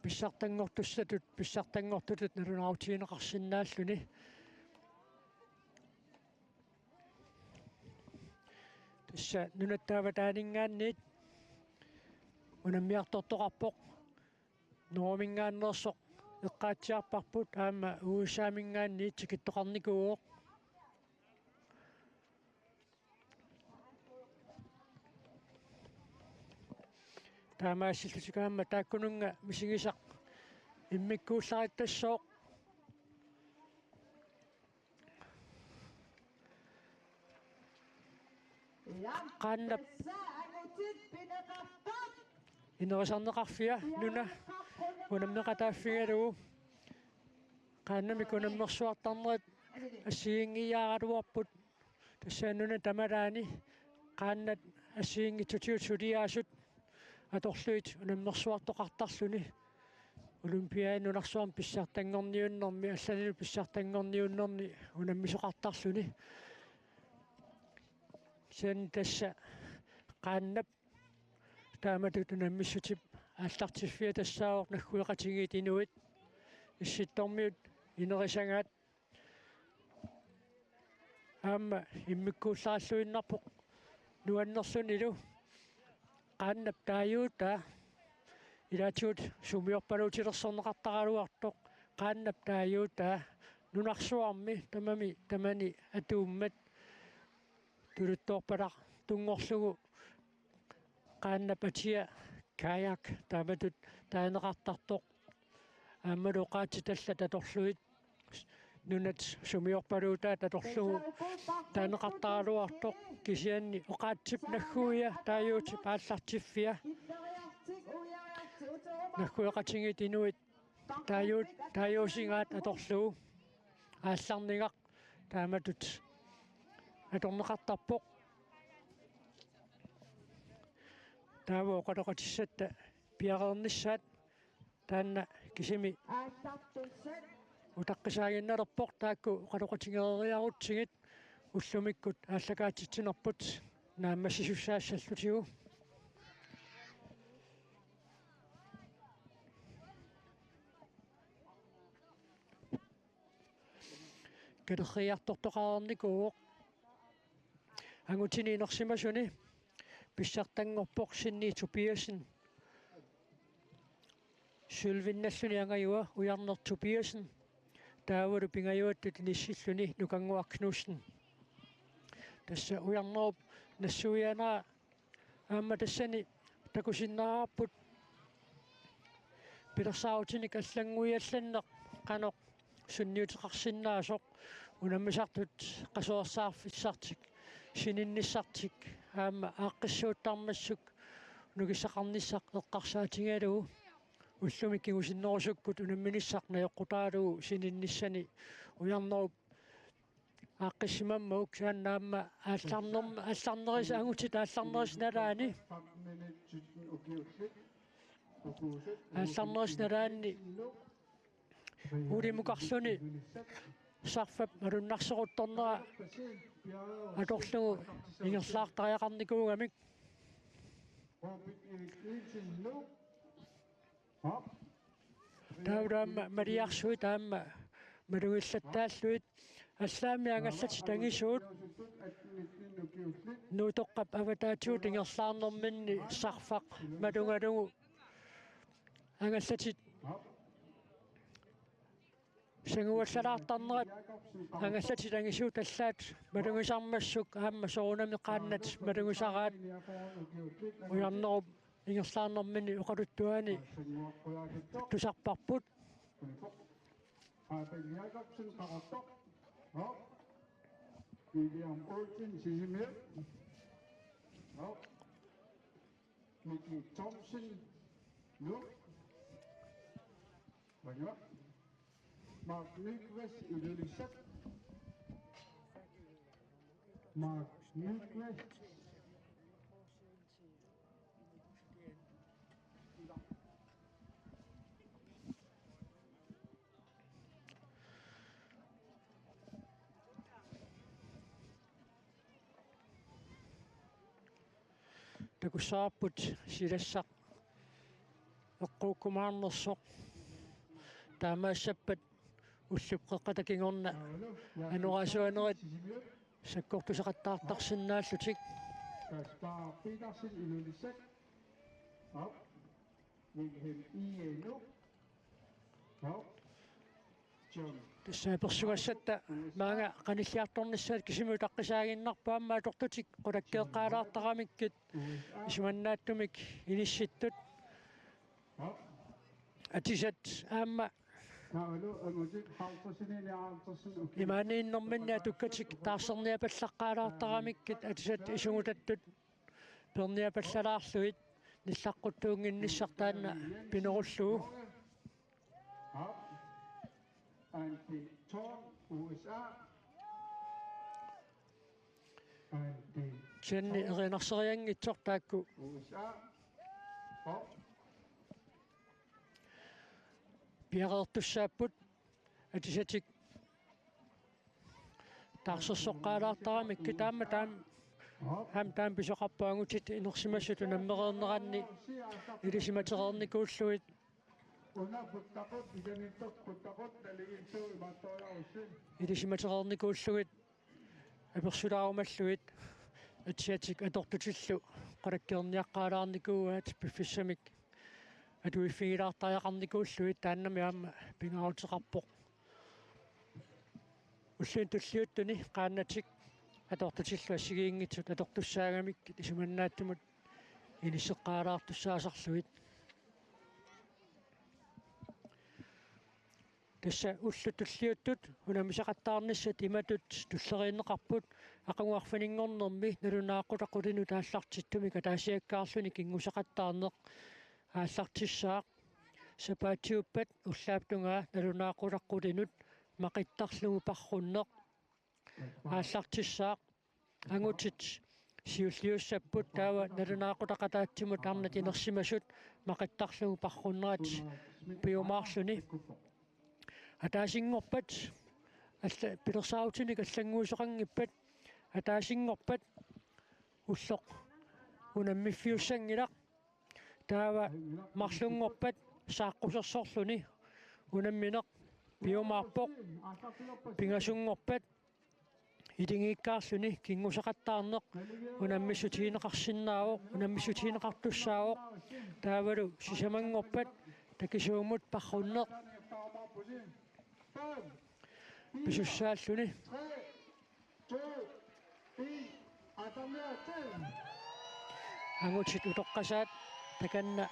pissartangortussatut nalunarutiineqarsinnaalluni tassa nunattaavataaninggaanniit unammiartortoqarpoq noomingaannersoq eqqaatsiarparput aama uusaamingaanniit tikittoqarnikuuoq taamaassillutikaamma taakkununga misigisaq immikkuullarittassooq qaannap inerisarneqarfia nuna unamneqataaffigalugu qaannamik unammersuartarnerat assiingiyaaraluarput tassaanuna tamalaani qaannat assiingitsutiut suliaasut atorluit unammersuartoqartarluni olympiaanunarsuarm pissartangorniunnermi алланилу pissartangorniunnerni unammisoqartarluni sen tassa qaannap taamatut unammissutit ааллартиффиа тассаавор наггуеқатигиит инуит исситтормиут инерисангаат аама иммиккууллааллуиннарпоқ нуаннерлунилу qaannap taayuuta ilaatiut sumiorpaluutilерсорнеқартаралуартоқ qaannap taayuuta nunarsuarmi tamani atuummat tuluttoorpalaq tunngorlugu qaannap atia kajak taamatut taaneqartartoq aammalu qaati talla tatorluit nunat sumiorpaluutaa tatorlugu taaneqartaraluartoq kisianni oqaatsip nagguuya taayuutip aallartiffia naggueqatigit inuit taayuusingaat atorlugu aallarningaq taamatut atorneqartarpoq taavo qaloqatissatta piaqernissaat taanna kisimi utaqqisaaginnalerpoq taakku qaloqatingeeriarutsigit уллумиккут ааллакаатитсинерпут нааммассисуссаассаллутигу кадерриартортоқарникууоқ ангутининерсимасуни писсартангорпоқ синни Tobiasen сулвинналлуни ангаюа уярнер Tobiasen таавалу пингаюаттут ниссиллуни нукангуаркнуссен тасса уярнеруп нассуианаа аама тассани такусиннаараппут пилерсаутиник аллангуиалланнеқ канеқ сунниутеқарсинаасоқ унаммисартут қасуерсаарфиссартик сининниссартик аама ааққиссууттармассук нугиссақарниссақ эққарсаатингалугу уллумиккигусиннерусуккут унамминиссақ наёққутаалугу сининниссани уярнеруп ааққиссимаммаук сааннаамма аалларнерис ангутит аалларнерис налаани аалларнерис налаанни улимукарлуни сарфап малуннарсерутторнера аторлугу ингерлаартариақарникуугамик таавраама мариарсуит таама малуиллаттааллуит аллаами ангаллати тангисуут нутоққап аватаатиут ингерлаарнерминни сарфақ малунгалугу ангаллатит сангуаллалаартарнерат ангаллати тангисуут аллаат малунгисармассук аама соорунами qaannat малунгисараат уярнеруп ингерлаарнерминни оқалуттуани тусарпарпут William Olsen, Sissimir. Mickey Thompson. Nu. Hvad gør? Mark Nyqvist Ilulissat. Mark Nyqvist. Takussaaput silassaq eqquukkumaarnersoq taamaassappat уллупқеққатакингорна анураасуанерит саккортусақаттаартарсиннааллутик Kaspar Petersen Ilulissat. Op. Wilhelm Ieno. Op. John. тассааперсугассатта маага каниллиарторниссаат кисиму таққисаагиннарпааммаа тортутик қулаккеэққаалаартарамиккит исуманнааттумик инисситтут Op. атисат аама Kaulu angusik haltasinini aaltasin. имаанииннэрминнаа туккатик таарсерниапаллаққаалаартарамиккит атисат исугутаттут перниапаллалаарлуит ниллаққуттуунгинниссартаанна пинеруллугу Op. Antti Thorn, USA. Antti кианни эринарсериангитсор таакку USA. Op. пиареэртуссааппут атисатик таарсерсоққаалаартарамикки таама таам писоқарпаангутит инерсимассуту наммереернеранни илисиматерерникууллуит Una puttaqut ijanittok puttaqut naligittu imattoorausin. илисиматерерникууллугит аперсулаарумаллуит атсиатик атортутиллу қалаккерниаққаалаарникууаат пиффиссамик атуиффигилаартаяқарникууллуит тааннами аама пингаутеқарпоқ уллуин туллиуттуни qaannatик атортутиллу ассигиингитсут атортуссаагамиккит исуманнааттумут илиссеққаалаартуссаасарлуит тасса уллу туллиуттут унамисақаттаарниссат иматут туллерииннеқарпут ақангуарфанингорнерми налунааққутаққулину тааллартиттумика таасиаккаарлуни кингусақаттаарнеқ ааллартиссаақ сапаатиуппат уллааптунгаа налунааққутаққулинут мақиттарлугу парруннеқ ааллартиссаақ ангутит сиуллиуссаппут таава налунааққутақатаатсимут арнат инерсимасут мақиттарлугу парруннерат пиумаарлуни атаасингорпат алла пилерсаутиник аллангуусоқангиппат атаасингорпат уллоқ унаммиффиуссангилақ таава марлунгорпат сааққусерсорлуни унамминеқ пиумаарпоқ пингасунгорпат идингииккаарлуни кингусақаттаарнеқ унаммиссутиинеқарсиннаавоқ унаммиссутиинеқартуссаавоқ таавалу сисамангорпат такисуумут парруннеқ писуссааллуни 3, 2, 1, атамиатэн. ангутит утоққасаат таканна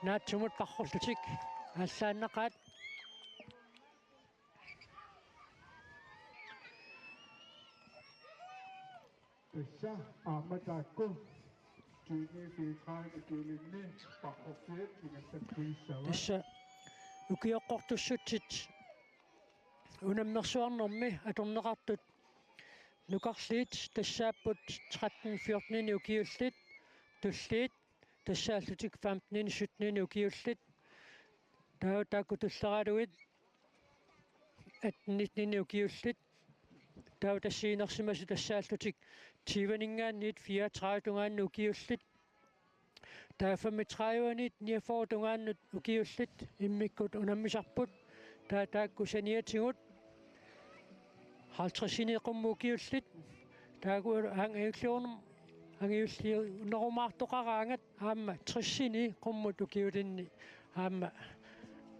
наатсумут парруллутик ааллааннақаат Tassa aamataakku. Kiini fiiqaani kiilinni parruffiit ingassappiissava. тасса укиоққортуссутсит унаммерсуарнэрми аторнеқартут нукарлиит тассааппут 13-14 укиуллит туллиит тассааллутик 15-17 укиуллит таакку туллералуит 18-19 укиуллит таа тассиинерсимасу тассааллутик 20-гаанниит 34-тунгаанну укиуллит таа 35-ниит 49-тунгааннут укиуллит иммиккут унаммисарпут таакку саниатигут 50-ини qummuukiullit taagu ангиуллуурнам ангиулли норумаартоқараангат аама 60-ини qummut ukiulinni аама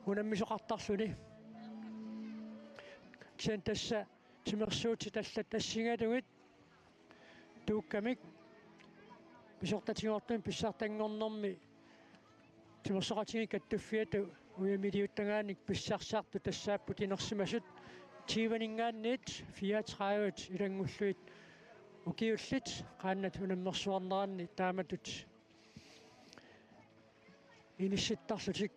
унаммисоқартарлуни кисен тасса тимерсуути талла тассингалугит тууккамик писортатингортун писсартангорнэрми тимерсоқатиги каттуффиату уямилиуттагааник писсарсаарту тассааппут инерсимасут тиванингааннит 34 илангуллуит укиуллит qaannat унаммерсуарнеранни тааматут инисситтарлутик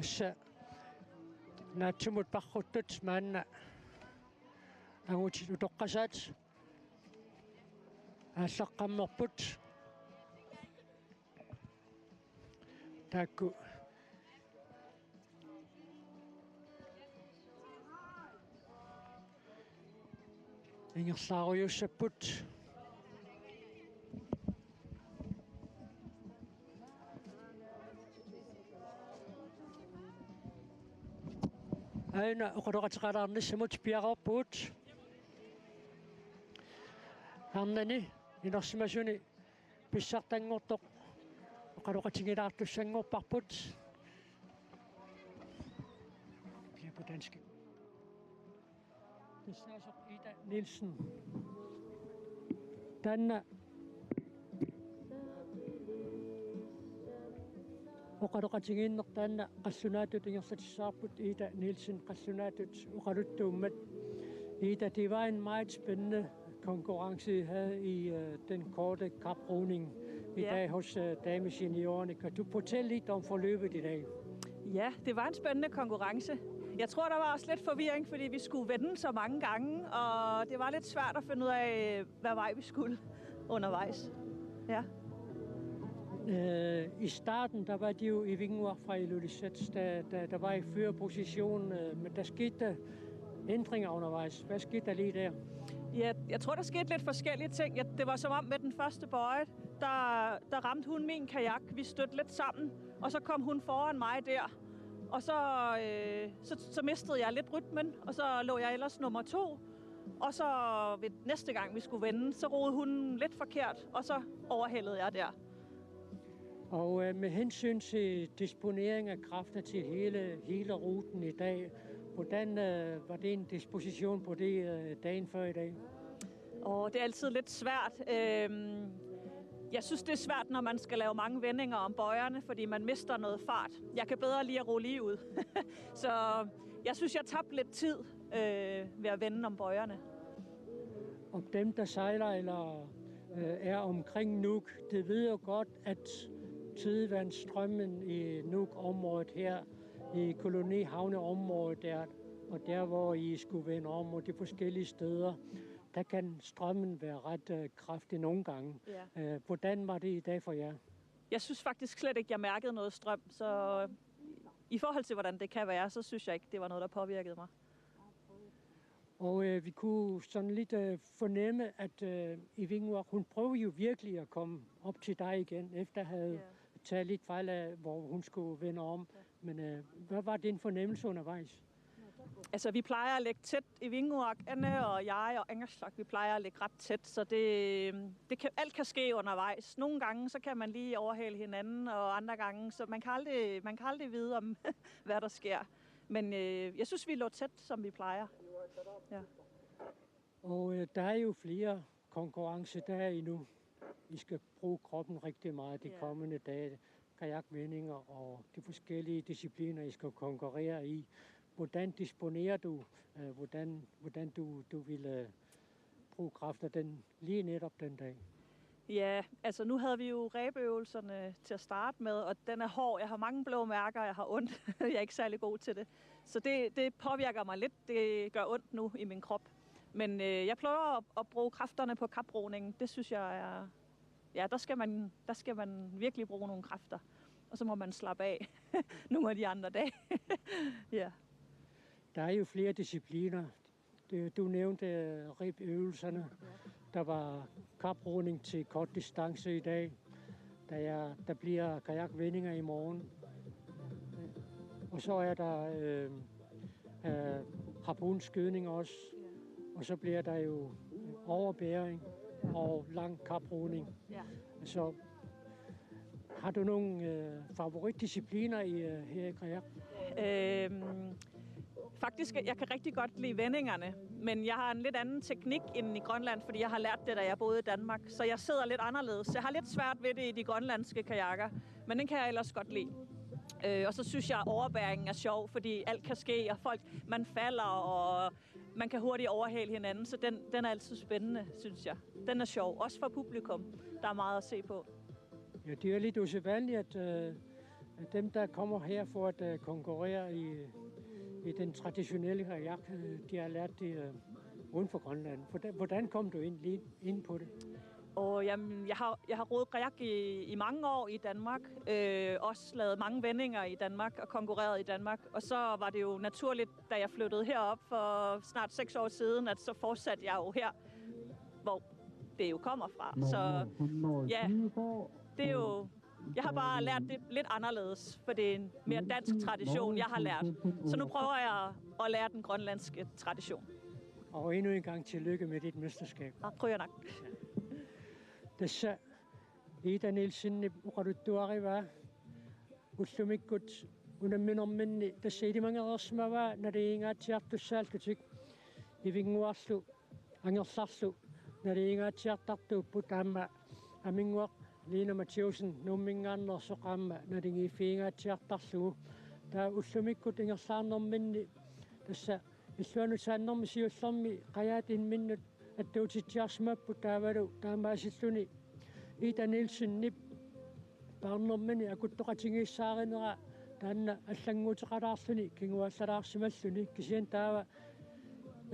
assa naatsumut parruttut maanna angutit utoqqasaat ааllaqqammerput taakku ingerlaaruyussapput aina oqaloqatiqalaarnissamut piaqorpuut arnani inersimasuni pissartanngortoq oqaloqatigilaartussangorparput pia på dansk. Tissaasoq Ida Nielsen tanna oqaloqatigiinner taanna qassunaatut ingersatissaarput Ida Nielsen qassunaatut oqaluttuummat Ida, det var en meget spændende konkurrence, I havde i den korte kaproning i dag hos dameseniorerne. Kan du fortælle lidt om forløbet i dag? Ja, det var en spændende konkurrence. Jeg tror, der var også lidt forvirring, fordi vi skulle vende så mange gange, og det var lidt svært at finde ud af, hvad vej vi skulle undervejs. Ja. I starten, der var de jo i Vingegaard fra Ilulissat, der var i førerposition, men der skete ændringer undervejs. Hvad skete der lige der? Ja, jeg tror, der skete lidt forskellige ting. Ja, det var som om med den første bøje, der ramte hun min kajak. Vi stødte lidt sammen, og så kom hun foran mig der. Og så mistede jeg lidt rytmen, og så lå jeg ellers nummer 2. Og så ved næste gang, vi skulle vende, så roede hun lidt forkert, og så overhældede jeg der. Og med hensyn til disponering af kræfter til hele ruten i dag, hvordan var det en disposition på det dagen før i dag? Det er altid lidt svært. Jeg synes, det er svært, når man skal lave mange vendinger om bøjerne, fordi man mister noget fart. Jeg kan bedre lide at rulle lige ud. Så jeg synes, jeg tabte lidt tid ved at vende om bøjerne. Og dem, der sejler eller er omkring Nuuk, det ved jo godt, at tidevandsstrømmen i Nuuk-området her, i kolonihavneområdet der, og der, hvor I skulle vende om, og de forskellige steder, der kan strømmen være ret kraftig nogle gange. Ja. Hvordan var det i dag for jer? Jeg synes faktisk slet ikke, jeg mærkede noget strøm, så i forhold til, hvordan det kan være, så synes jeg ikke, det var noget, der påvirkede mig. Og vi kunne sådan lidt fornemme, at i Vingegaard, hun prøvede jo virkelig at komme op til dig igen, efter at have taget lidt fejl af, hvor hun skulle vende om. Ja. Men hvad var din fornemmelse undervejs? Altså, vi plejer at ligge tæt i Vingegaard, Anne og jeg og Angerslag, vi plejer at ligge ret tæt, så alt kan ske undervejs. Nogle gange, så kan man lige overhale hinanden, og andre gange, så man kan aldrig vide om, hvad der sker. Men jeg synes, vi lå tæt, som vi plejer. Ja. Og der er jo flere konkurrencer der endnu. I skal bruge kroppen rigtig meget de kommende dage. Kajakvendinger og de forskellige discipliner, I skal konkurrere i. Hvordan disponerer du, hvordan du vil bruge kræfter lige netop den dag? Ja, altså nu havde vi jo ræbeøvelserne til at starte med, og den er hård. Jeg har mange blå mærker, jeg har ondt. Jeg er ikke særlig god til det. Så det påvirker mig lidt. Det gør ondt nu i min krop. Men jeg prøver at bruge kræfterne på kaproningen. Det synes jeg er... Ja, der skal man virkelig bruge nogle kræfter. Og så må man slappe af nogle af de andre dage. Ja. Der er jo flere discipliner. Du nævnte ribøvelserne. Der var kaproning til kort distance i dag. Der bliver kajakvendinger i morgen. Og så er der harpunskydning også. Og så bliver der jo overbæring og lang kaproning. Så har du nogle favoritdiscipliner her i kajak? Faktisk, jeg kan rigtig godt lide vendingerne, men jeg har en lidt anden teknik end i Grønland, fordi jeg har lært det, da jeg boede i Danmark. Så jeg sidder lidt anderledes. Jeg har lidt svært ved det i de grønlandske kajakker, men den kan jeg ellers godt lide. Og så synes jeg, at overbæringen er sjov, fordi alt kan ske, og man falder, og man kan hurtigt overhale hinanden. Så den er altid spændende, synes jeg. Den er sjov, også for publikum. Der er meget at se på. Ja, det er lidt usædvanligt, at Dem, der kommer her for at konkurrere i den traditionelle kajak, de har lært det uden for Grønland. Hvordan kom du ind på det? Og jamen, jeg har roet kajak i mange år i Danmark. Også lavet mange vendinger i Danmark og konkurreret i Danmark. Og så var det jo naturligt, da jeg flyttede herop for snart 6 år siden, at så fortsatte jeg jo her, hvor det jo kommer fra. Så ja, det er jo... Jeg har bare lært det lidt anderledes, for det er en mere dansk tradition, jeg har lært. Så nu prøver jeg at lære den grønlandske tradition. Og endnu en gang tillykke med dit mesterskab. Krøjernak. Tässä Ida Nielsen uqaruttuariva ullumikut unamminerminni tässä idimangerersmava nariingaatiartussaaltutik ivinguarlu angerlarlu nariingaatiartartuuppu taamma aminguaq Lina Mathieusen nummingaannersoqaamma naringiifiingaatiartarlugu taa ullumikut ingerlaarnerminni tässä illuanu saannermi siullermi qajaatin minnut аттуутитсиарсимаппу таавалу таамаасиллуни Ida Nielsen nip парнэрмани акуттоқатингиссааринера таанна аллангуутеқалаарлуни кингуаллалаарсималлуни кисиан таава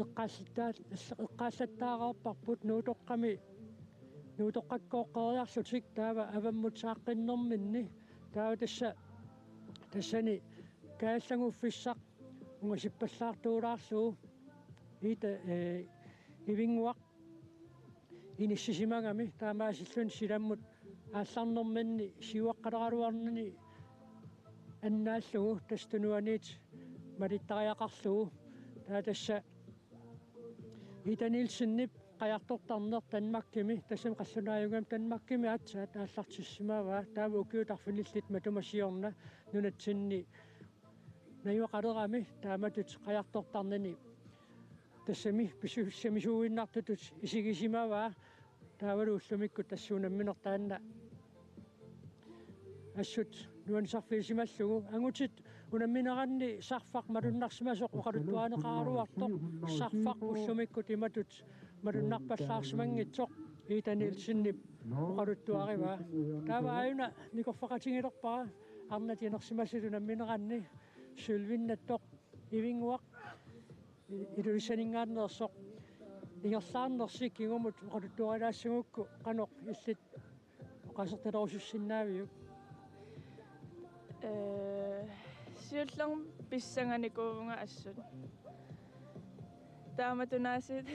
эққааллаттаарарпарпут нуутоққаккооққериарлутик таава аваммутааққиннэрминни таава тассани кааллагуффиссақ унгасиппаллаартуулаарлуу Ida ивингуақ иниссисимагами таамаасиллун силаммут аалларнэрминни сиуаққалералуарнани аннааллугу тастунуаниит малиттариақарлугу таа тасса Ida Nielsen нип қаяртортарнер Данмаркими тассам қаллунааюгам Данмаркими аатсаат ааллартиссимааваа таава укиутарфуниллит матумасиорна нунатсинни наюақалерами тааматут қаяртортарнани тассами писуссамисууиннартутут исигисимаваа таавалу уллумикку тассуунамминертаанна ассут нуансарфисималлугу ангутит унамминеранни сарфақ малуннарсимасоқ оқалуттуанеқаралуартоқ сарфақ уллумикку тиматут малуннарпаллаарсимангитсоқ Ida Nielsen оқалуттуариваа таава аюна никорфақатингилерпара арнатианерсимассалунамминеранни сулвиннаттоқ ивингуақ илулисанингааннерсоқ ингерлаарнерсик кигумут оқалуттуарилаассагукку қаноқ иллит оқасерталерусуссиннаавиук сиуллерм писсанганикуунга ассут тааматунаасит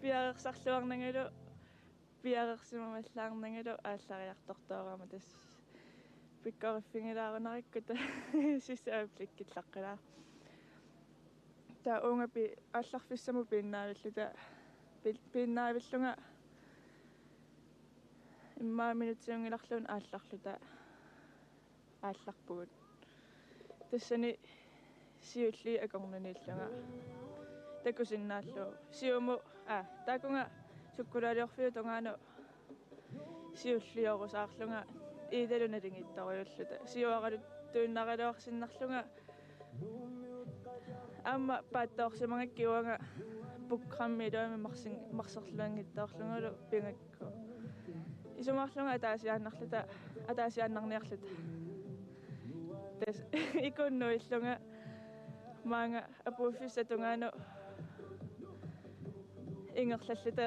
пиарерсарлуарнангалу пиарерсимамаллаарнангалу ааллариартортоорама тас пиккориффингилаарунариккута сиссаапликкиллаққилаа таа унгапи аалларфиссаму пииннаавиллута пииннаавиллунга иммаа минутсиунгиларлуун аалларлута аалларпугут тассани сиулли акорнаниллунга такусиннааллу сиуму такунга суккулаалиорфиу тонгаану сиуллиорусаарлунга иидалуналингитторюллута сиуаралут туиннаралуарсиннарлунга амма пааттоорсимангаккиуанга пуккраммилуами марсерлуангиттоорлунгалу пингакку исумарлунга атаасиааннарниарлута тас икуннуиллунга маанга апууффиссатунгаану ингерллаллута